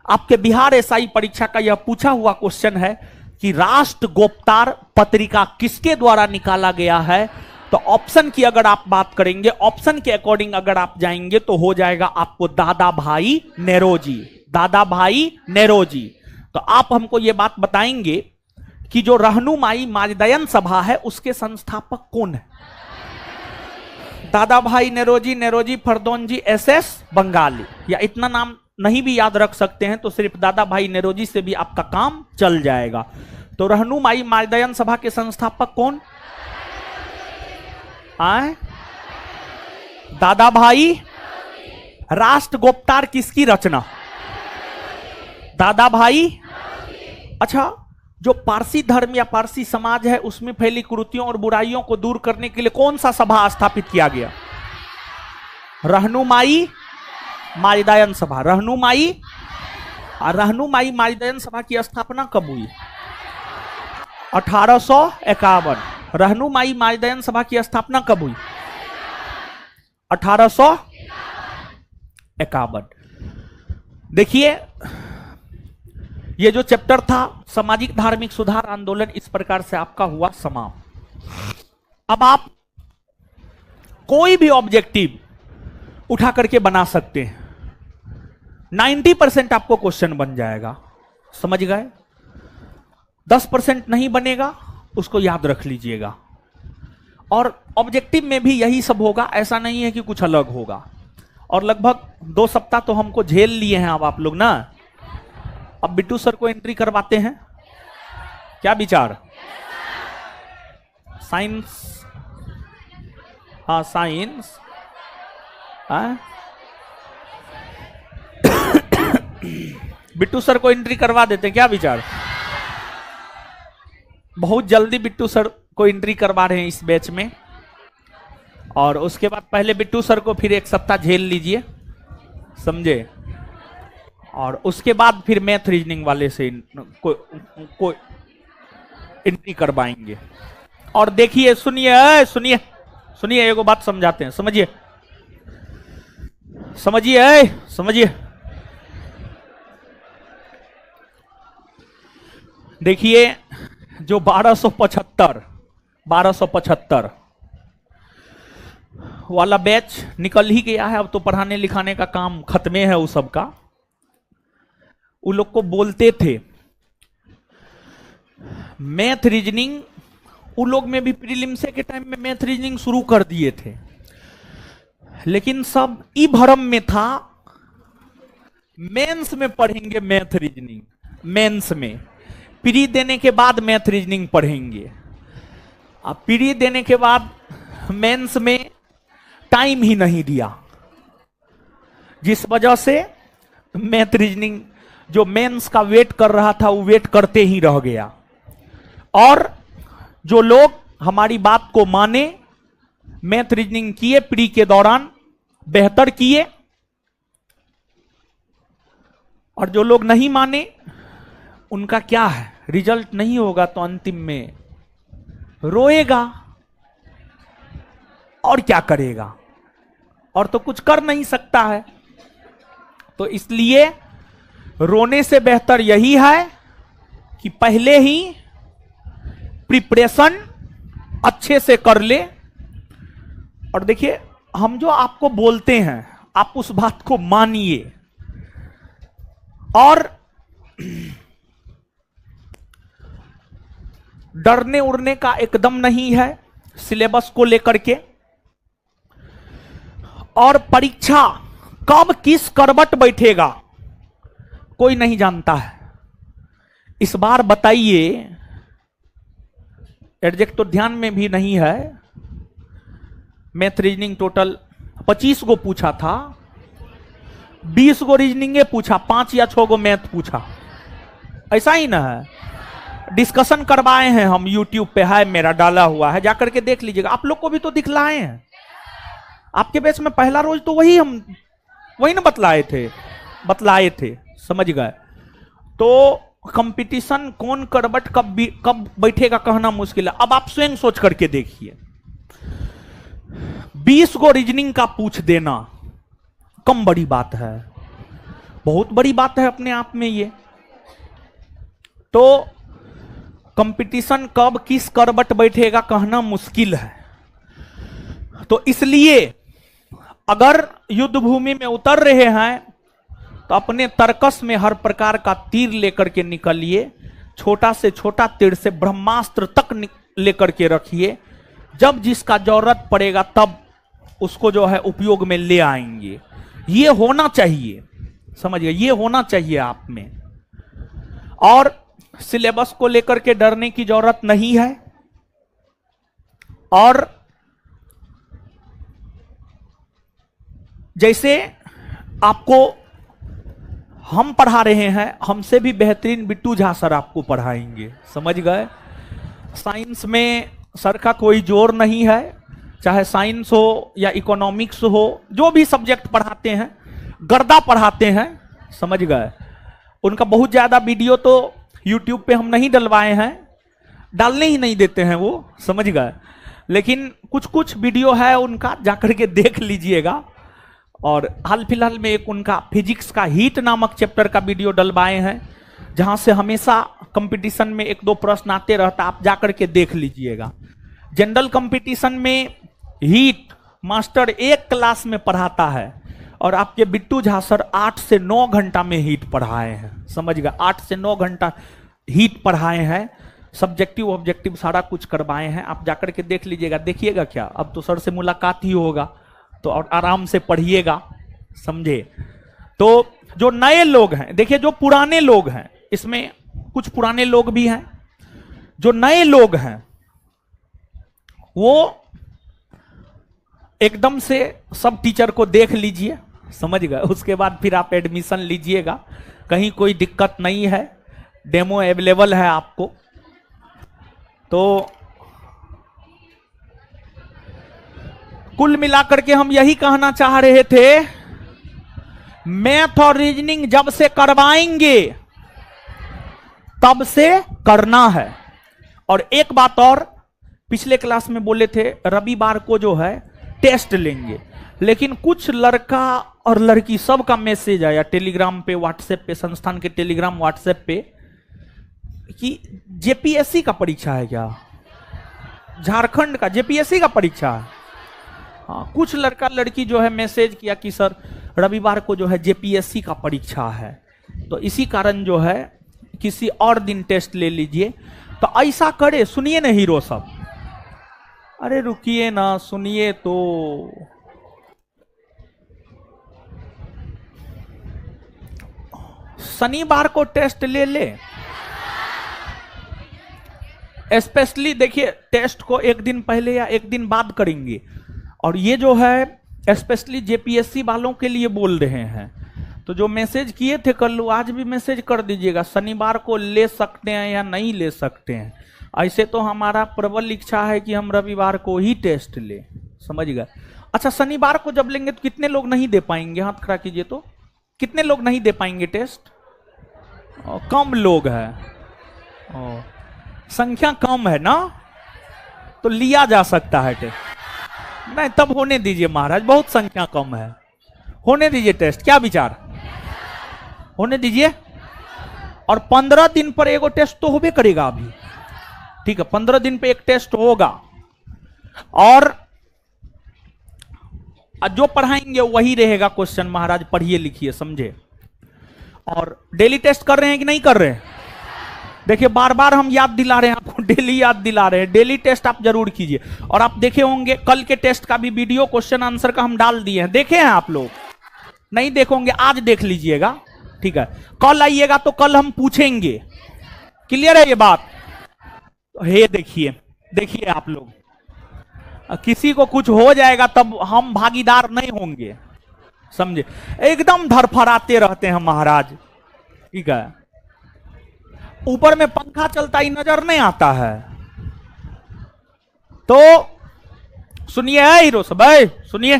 Speaker 1: आपके बिहार एसआई परीक्षा का यह पूछा हुआ क्वेश्चन है कि राष्ट्र गुप्तार पत्रिका किसके द्वारा निकाला गया है। तो ऑप्शन की अगर आप बात करेंगे, ऑप्शन के अकॉर्डिंग अगर आप जाएंगे तो हो जाएगा आपको दादा भाई नेरोजी, दादा भाई नेरोजी। तो आप हमको यह बात बताएंगे कि जो रहनुमाई माजदयन सभा है उसके संस्थापक कौन है। दादा भाई नेरोजी, नेरोजी फरदौनजी, एसएस बंगाली, या इतना नाम नहीं भी याद रख सकते हैं तो सिर्फ दादा भाई नेरोजी से भी आपका काम चल जाएगा। तो रहनुमाई माजदयन सभा के संस्थापक कौन आए? दादा भाई। राष्ट्र गुप्तार किसकी रचना? दादा भाई। अच्छा, जो पारसी धर्म या पारसी समाज है उसमें फैली कुरीतियों और बुराइयों को दूर करने के लिए कौन सा सभा स्थापित किया गया? रहनुमाई माजदयन सभा। रहनुमाई माजदयन सभा की स्थापना कब हुई? 1851। रहनुमाई माजदयन सभा की स्थापना कब हुई? 1851। देखिए, ये जो चैप्टर था सामाजिक धार्मिक सुधार आंदोलन, इस प्रकार से आपका हुआ समाप्त। अब आप कोई भी ऑब्जेक्टिव उठा करके बना सकते हैं, 90% आपको क्वेश्चन बन जाएगा, समझ गए? 10% नहीं बनेगा, उसको याद रख लीजिएगा। और ऑब्जेक्टिव में भी यही सब होगा, ऐसा नहीं है कि कुछ अलग होगा। और लगभग 2 सप्ताह तो हमको झेल लिए हैं अब आप लोग ना। अब बिट्टू सर को एंट्री करवाते हैं, क्या विचार? साइंस, हाँ साइंस, बिट्टू सर को एंट्री करवा देते हैं, क्या विचार? बहुत जल्दी बिट्टू सर को एंट्री करवा रहे हैं इस बैच में। और उसके बाद पहले बिट्टू सर को फिर 1 सप्ताह झेल लीजिए, समझे? और उसके बाद फिर मैथ रीजनिंग वाले से को एंट्री करवाएंगे। और देखिए, सुनिए सुनिए सुनिए, एगो बात समझाते हैं, समझिए समझिए समझिए। देखिए, जो 1275 वाला बैच निकल ही गया है, अब तो पढ़ाने लिखाने का काम खत्मे है उस सब का। वो लोग को बोलते थे मैथ रीजनिंग, उन लोग में भी प्रीलिम्स के टाइम में मैथ रीजनिंग शुरू कर दिए थे, लेकिन सब ई भरम में था मेंस में पढ़ेंगे मैथ रीजनिंग, मेंस में प्री देने के बाद मैथ रीजनिंग पढ़ेंगे। अब प्री देने के बाद मेंस में टाइम ही नहीं दिया, जिस वजह से मैथ रीजनिंग जो मेंस का वेट कर रहा था वो वेट करते ही रह गया। और जो लोग हमारी बात को माने, मैथ रीजनिंग किए, प्री के दौरान बेहतर किए, और जो लोग नहीं माने उनका क्या है, रिजल्ट नहीं होगा तो अंतिम में रोएगा और क्या करेगा, और तो कुछ कर नहीं सकता है। तो इसलिए रोने से बेहतर यही है कि पहले ही प्रिपरेशन अच्छे से कर ले। और देखिए, हम जो आपको बोलते हैं आप उस बात को मानिए, और डरने उड़ने का एकदम नहीं है सिलेबस को लेकर के। और परीक्षा कब किस करवट बैठेगा कोई नहीं जानता है। इस बार बताइए, एडजेक्ट तो ध्यान में भी नहीं है, मैथ रीजनिंग टोटल 25 गो पूछा था, 20 गो रीजनिंग पूछा, 5 या 6 गो मैथ पूछा, ऐसा ही ना है। डिस्कशन करवाए हैं हम, यूट्यूब पे है मेरा डाला हुआ है, जाकर के देख लीजिएगा। आप लोग को भी तो दिखलाए हैं, आपके बैच में पहला रोज तो वही ना बतलाए थे, समझ गए? तो कंपटीशन कौन करबट कब बैठेगा कहना मुश्किल है। अब आप स्वयं सोच करके देखिए, 20 गो रीजनिंग का पूछ देना कम बड़ी बात है, बहुत बड़ी बात है अपने आप में ये। तो कंपटीशन कब किस करबट बैठेगा कहना मुश्किल है। तो इसलिए अगर युद्ध भूमि में उतर रहे हैं तो अपने तर्कस में हर प्रकार का तीर लेकर के निकलिए, छोटा से छोटा तीर से ब्रह्मास्त्र तक लेकर के रखिए। जब जिसका जरूरत पड़ेगा तब उसको जो है उपयोग में ले आएंगे। ये होना चाहिए, समझिए, ये होना चाहिए आप में। और सिलेबस को लेकर के डरने की जरूरत नहीं है। और जैसे आपको हम पढ़ा रहे हैं, हमसे भी बेहतरीन बिट्टू झा सर आपको पढ़ाएंगे, समझ गए। साइंस में सर का कोई जोर नहीं है, चाहे साइंस हो या इकोनॉमिक्स हो, जो भी सब्जेक्ट पढ़ाते हैं गर्दा पढ़ाते हैं, समझ गए। उनका बहुत ज्यादा वीडियो तो YouTube पे हम नहीं डलवाए हैं, डालने ही नहीं देते हैं वो, समझ गए। लेकिन कुछ कुछ वीडियो है उनका, जाकर के देख लीजिएगा। और हाल फिलहाल में एक उनका फिजिक्स का हीट नामक चैप्टर का वीडियो डलवाए हैं, जहां से हमेशा कंपटीशन में 1-2 प्रश्न आते रहता, आप जाकर के देख लीजिएगा। जनरल कंपटीशन में हीट मास्टर एक क्लास में पढ़ाता है और आपके बिट्टू झा सर 8 से 9 घंटा में हीट पढ़ाए हैं, समझ गए। 8 से 9 घंटा हीट पढ़ाए हैं, सब्जेक्टिव ऑब्जेक्टिव सारा कुछ करवाए हैं। आप जाकर के देख लीजिएगा, देखिएगा क्या, अब तो सर से मुलाकात ही होगा, तो आराम से पढ़िएगा, समझे। तो जो नए लोग हैं, देखिए जो पुराने लोग हैं, इसमें कुछ पुराने लोग भी हैं, जो नए लोग हैं वो एकदम से सब टीचर को देख लीजिए, समझ गए। उसके बाद फिर आप एडमिशन लीजिएगा, कहीं कोई दिक्कत नहीं है, डेमो अवेलेबल है आपको। तो कुल मिलाकर के हम यही कहना चाह रहे थे, मैथ और रीजनिंग जब से करवाएंगे तब से करना है। और एक बात और, पिछले क्लास में बोले थे रविवार को जो है टेस्ट लेंगे, लेकिन कुछ लड़का और लड़की सबका मैसेज आया टेलीग्राम पे, व्हाट्सएप पे, संस्थान के टेलीग्राम व्हाट्सएप पे, कि जेपीएससी का परीक्षा है क्या, झारखंड का जेपीएससी का परीक्षा है। हाँ, कुछ लड़का लड़की जो है मैसेज किया कि सर रविवार को जो है जेपीएससी का परीक्षा है, तो इसी कारण जो है किसी और दिन टेस्ट ले लीजिए। तो ऐसा करे, सुनिए ना हीरो सब, अरे रुकिए ना, सुनिए तो। शनिवार को टेस्ट ले ले, स्पेशली देखिए टेस्ट को एक दिन पहले या एक दिन बाद करेंगे। और ये जो है स्पेशली जेपीएससी वालों के लिए बोल रहे हैं, तो जो मैसेज किए थे कल, आज भी मैसेज कर दीजिएगा, शनिवार को ले सकते हैं या नहीं ले सकते हैं। ऐसे तो हमारा प्रबल इच्छा है कि हम रविवार को ही टेस्ट ले, समझ गए। अच्छा, शनिवार को जब लेंगे तो कितने लोग नहीं दे पाएंगे, हाथ खड़ा कीजिए तो, कितने लोग नहीं दे पाएंगे टेस्ट? कम लोग है, संख्या कम है ना, तो लिया जा सकता है टेस्ट। नहीं, तब होने दीजिए महाराज, बहुत संख्या कम है, होने दीजिए टेस्ट, क्या विचार, होने दीजिए। और 15 दिन पर एगो टेस्ट तो होबे करेगा अभी, ठीक है, 15 दिन पे एक टेस्ट होगा। और जो पढ़ाएंगे वही रहेगा क्वेश्चन, महाराज पढ़िए लिखिए समझे। और डेली टेस्ट कर रहे हैं कि नहीं कर रहे हैं? देखिए बार बार हम याद दिला रहे हैं आपको, डेली याद दिला रहे हैं, डेली टेस्ट आप जरूर कीजिए। और आप देखे होंगे कल के टेस्ट का भी वीडियो क्वेश्चन आंसर का हम डाल दिए हैं, देखे हैं आप लोग? नहीं देखोगे आज देख लीजिएगा, ठीक है। कल आइएगा तो कल हम पूछेंगे, क्लियर है ये बात? हे देखिए, देखिए आप लोग, किसी को कुछ हो जाएगा तब हम भागीदार नहीं होंगे, समझे। एकदम धरफराते रहते हैं महाराज, ठीक है। ऊपर में पंखा चलता ही नजर नहीं आता है। तो सुनिए हीरो सब, सुनिए,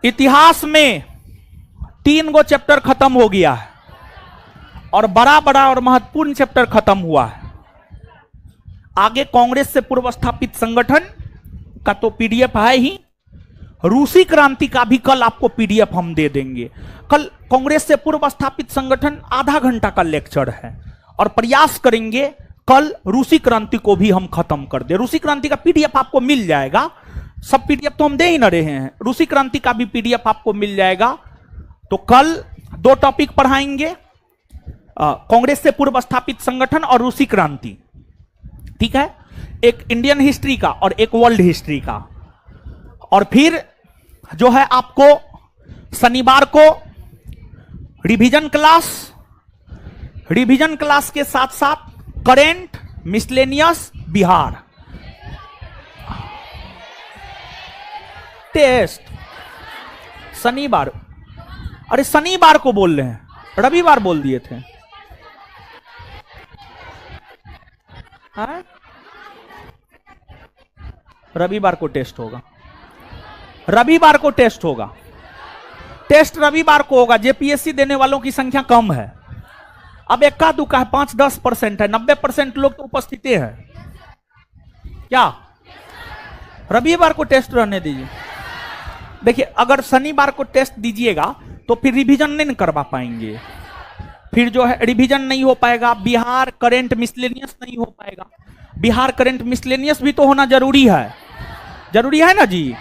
Speaker 1: इतिहास में 3 गो चैप्टर खत्म हो गया है, और बड़ा बड़ा और महत्वपूर्ण चैप्टर खत्म हुआ है। आगे कांग्रेस से पूर्व स्थापित संगठन का तो पीडीएफ है ही, रूसी क्रांति का भी कल आपको पीडीएफ हम दे देंगे। कल कांग्रेस से पूर्व स्थापित संगठन आधा घंटा का लेक्चर है और प्रयास करेंगे कल रूसी क्रांति को भी हम खत्म कर दे। रूसी क्रांति का पीडीएफ आपको मिल जाएगा, सब पीडीएफ तो हम दे ही ना रहे हैं, रूसी क्रांति का भी पीडीएफ आपको मिल जाएगा। तो कल दो टॉपिक पढ़ाएंगे, कांग्रेस से पूर्व स्थापित संगठन और रूसी क्रांति, ठीक है, एक इंडियन हिस्ट्री का और एक वर्ल्ड हिस्ट्री का। और फिर जो है आपको शनिवार को रिवीजन क्लास के साथ साथ करेंट मिसलेनियस बिहार टेस्ट शनिवार, अरे शनिवार को बोल रहे हैं, रविवार बोल दिए थे। हाँ? रविवार को टेस्ट होगा, रविवार को टेस्ट होगा, टेस्ट रविवार को होगा। जेपीएससी देने वालों की संख्या कम है, अब इक्का दुक्का है, 5-10% है, 90% लोग तो उपस्थित हैं। क्या रविवार को टेस्ट रहने दीजिए। देखिए अगर शनिवार को टेस्ट दीजिएगा तो फिर रिवीजन नहीं करवा पाएंगे, फिर जो है रिवीजन नहीं हो पाएगा, बिहार करेंट मिसलेनियस नहीं हो पाएगा। बिहार करेंट मिसलेनियस भी तो होना जरूरी है, जरूरी है ना जी।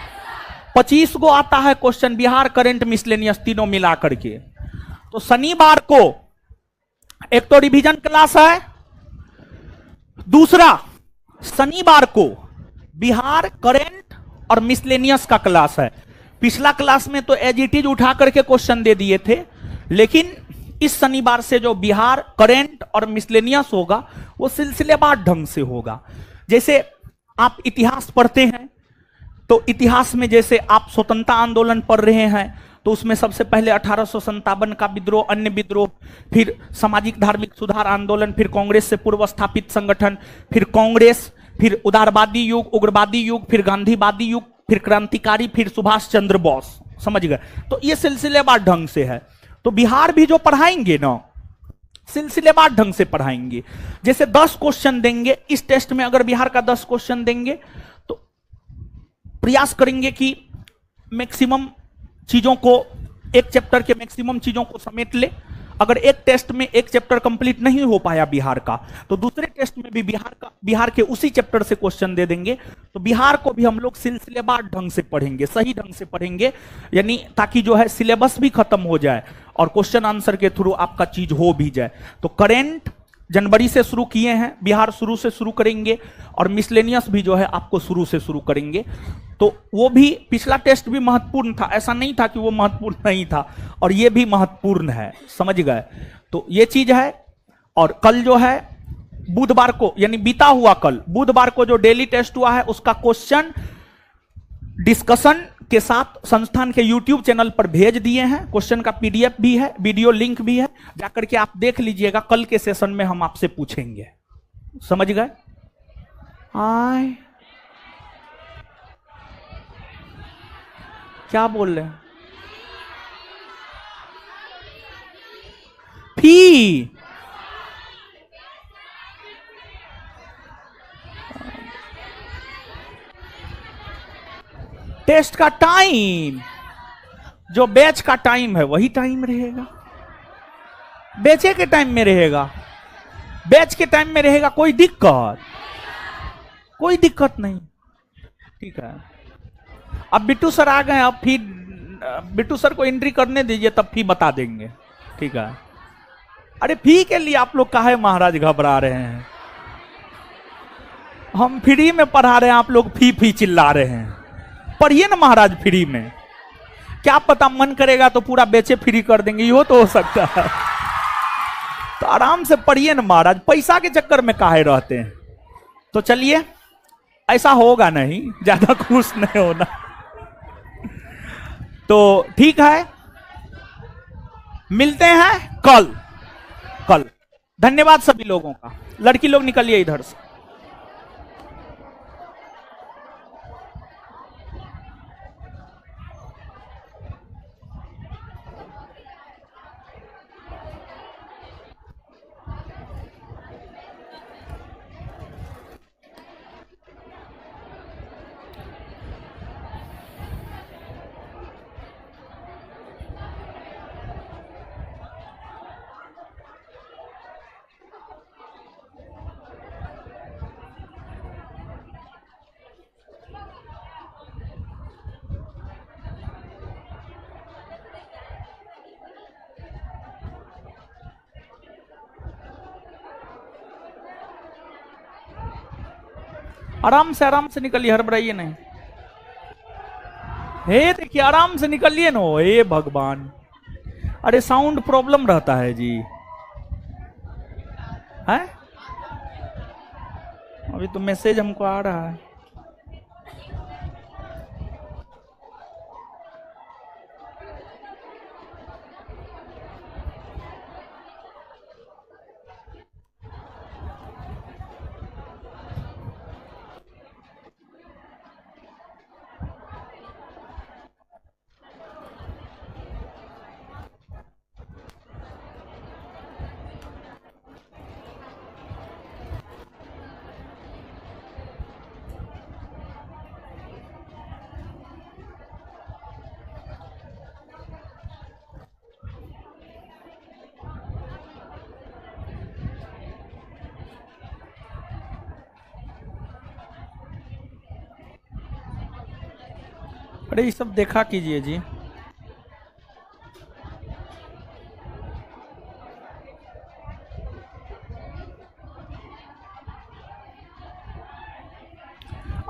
Speaker 1: 25 को आता है क्वेश्चन, बिहार करेंट मिसलेनियस तीनों मिला करके। तो शनिवार को एक तो रिवीजन क्लास है, दूसरा शनिवार को बिहार करेंट और मिसलेनियस का क्लास है। पिछला क्लास में तो एज इट इज उठा करके क्वेश्चन दे दिए थे, लेकिन इस शनिवार से जो बिहार करेंट और मिसलेनियस होगा वो सिलसिलेवार ढंग से होगा। जैसे आप इतिहास पढ़ते हैं तो इतिहास में जैसे आप स्वतंत्रता आंदोलन पढ़ रहे हैं तो उसमें सबसे पहले 1857 का विद्रोह, अन्य विद्रोह, फिर सामाजिक धार्मिक सुधार आंदोलन, फिर कांग्रेस से पूर्व स्थापित संगठन, फिर कांग्रेस, फिर उदारवादी युग, उग्रवादी युग, फिर गांधीवादी युग, फिर क्रांतिकारी, फिर सुभाष चंद्र बोस, समझ गए। तो ये सिलसिलेवार ढंग से है। तो बिहार भी जो पढ़ाएंगे ना सिलसिलेवार ढंग से पढ़ाएंगे। जैसे 10 क्वेश्चन देंगे इस टेस्ट में, अगर बिहार का 10 क्वेश्चन देंगे तो प्रयास करेंगे कि मैक्सिमम चीजों को, एक चैप्टर के मैक्सिमम चीजों को समेट ले। अगर एक टेस्ट में एक चैप्टर कंप्लीट नहीं हो पाया बिहार का तो दूसरे टेस्ट में भी बिहार के उसी चैप्टर से क्वेश्चन दे देंगे। तो बिहार को भी हम लोग सिलसिलेवार ढंग से पढ़ेंगे, सही ढंग से पढ़ेंगे, यानी ताकि जो है सिलेबस भी खत्म हो जाए और क्वेश्चन आंसर के थ्रू आपका चीज हो भी जाए। तो करेंट जनवरी से शुरू किए हैं, बिहार शुरू से शुरू करेंगे, और मिसलेनियस भी जो है आपको शुरू से शुरू करेंगे। तो वो भी, पिछला टेस्ट भी महत्वपूर्ण था, ऐसा नहीं था कि वो महत्वपूर्ण नहीं था, और ये भी महत्वपूर्ण है, समझ गए। तो ये चीज है। और कल जो है बुधवार को, यानी बीता हुआ कल बुधवार को जो डेली टेस्ट हुआ है उसका क्वेश्चन डिस्कशन के साथ संस्थान के YouTube चैनल पर भेज दिए हैं। क्वेश्चन का PDF भी है, वीडियो लिंक भी है, जाकर के आप देख लीजिएगा। कल के सेशन में हम आपसे पूछेंगे, समझ गए। आए क्या बोल रहे हैं? फी टेस्ट का टाइम, जो बैच का टाइम है वही टाइम रहेगा, बेचे के टाइम में रहेगा, बैच के टाइम में रहेगा। कोई दिक्कत नहीं, ठीक है। अब बिट्टू सर आ गए, अब फिर बिट्टू सर को एंट्री करने दीजिए, तब फी बता देंगे, ठीक है। अरे फी के लिए आप लोग काहे महाराज घबरा रहे हैं? हम फ्री में पढ़ा रहे हैं, आप लोग फी चिल्ला रहे हैं। पढ़िए ना महाराज फ्री में, क्या पता मन करेगा तो पूरा बेचे फ्री कर देंगे, यो तो हो सकता है। तो आराम से पढ़िए ना महाराज, पैसा के चक्कर में काहे रहते हैं। तो चलिए, ऐसा होगा नहीं, ज्यादा खुश नहीं होना। तो ठीक है, मिलते हैं कल। धन्यवाद सभी लोगों का। लड़की लोग निकलिए इधर से। आराम से निकलिए, हड़बड़ाइए नहीं। हे देखिए, आराम से निकलिए ना। हे भगवान, अरे साउंड प्रॉब्लम रहता है जी। है अभी तो मैसेज हमको आ रहा है। अरे ये सब देखा कीजिए जी।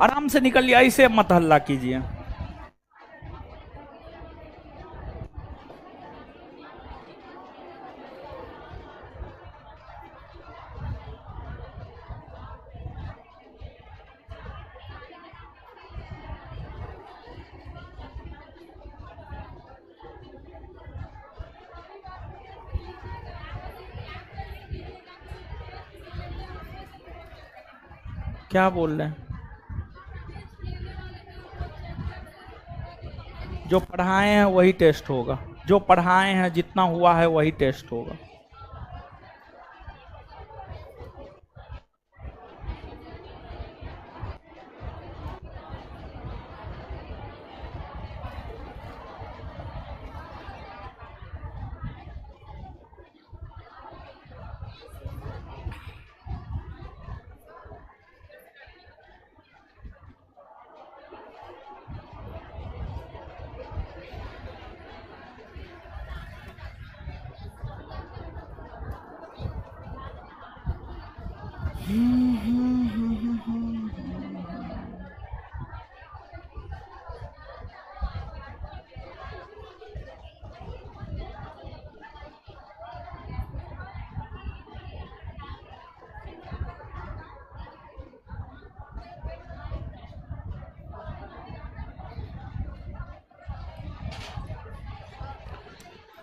Speaker 1: आराम से निकलिए, ऐसे मत हल्ला कीजिए। क्या बोल रहे हैं? जो पढ़ाए हैं वही टेस्ट होगा। जो पढ़ाए हैं, जितना हुआ है वही टेस्ट होगा।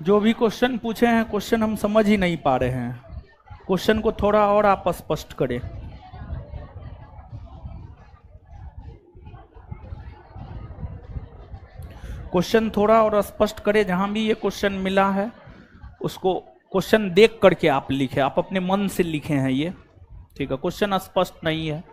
Speaker 1: जो भी क्वेश्चन पूछे हैं, क्वेश्चन हम समझ ही नहीं पा रहे हैं। क्वेश्चन को थोड़ा और आप स्पष्ट करें। क्वेश्चन थोड़ा और स्पष्ट करें। जहां भी ये क्वेश्चन मिला है उसको क्वेश्चन देख करके आप लिखें। आप अपने मन से लिखे हैं ये, ठीक है? क्वेश्चन स्पष्ट नहीं है।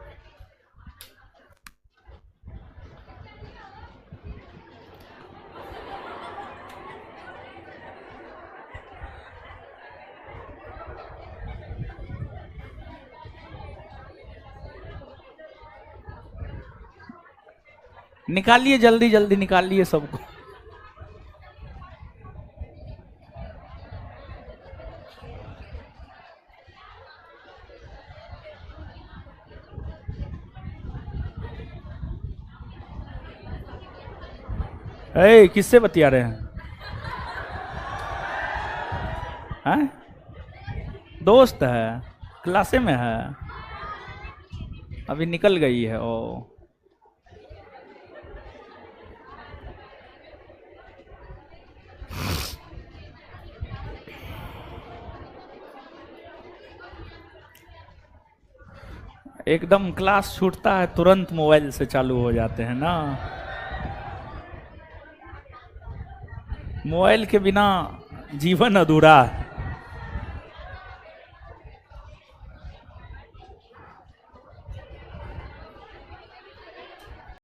Speaker 1: निकालिए, जल्दी जल्दी निकालिए सबको। किससे बतिया रहे हैं? हैं? दोस्त है, क्लासे में है, अभी निकल गई है। ओ एकदम क्लास छूटता है तुरंत मोबाइल से चालू हो जाते हैं ना। मोबाइल के बिना जीवन अधूरा है।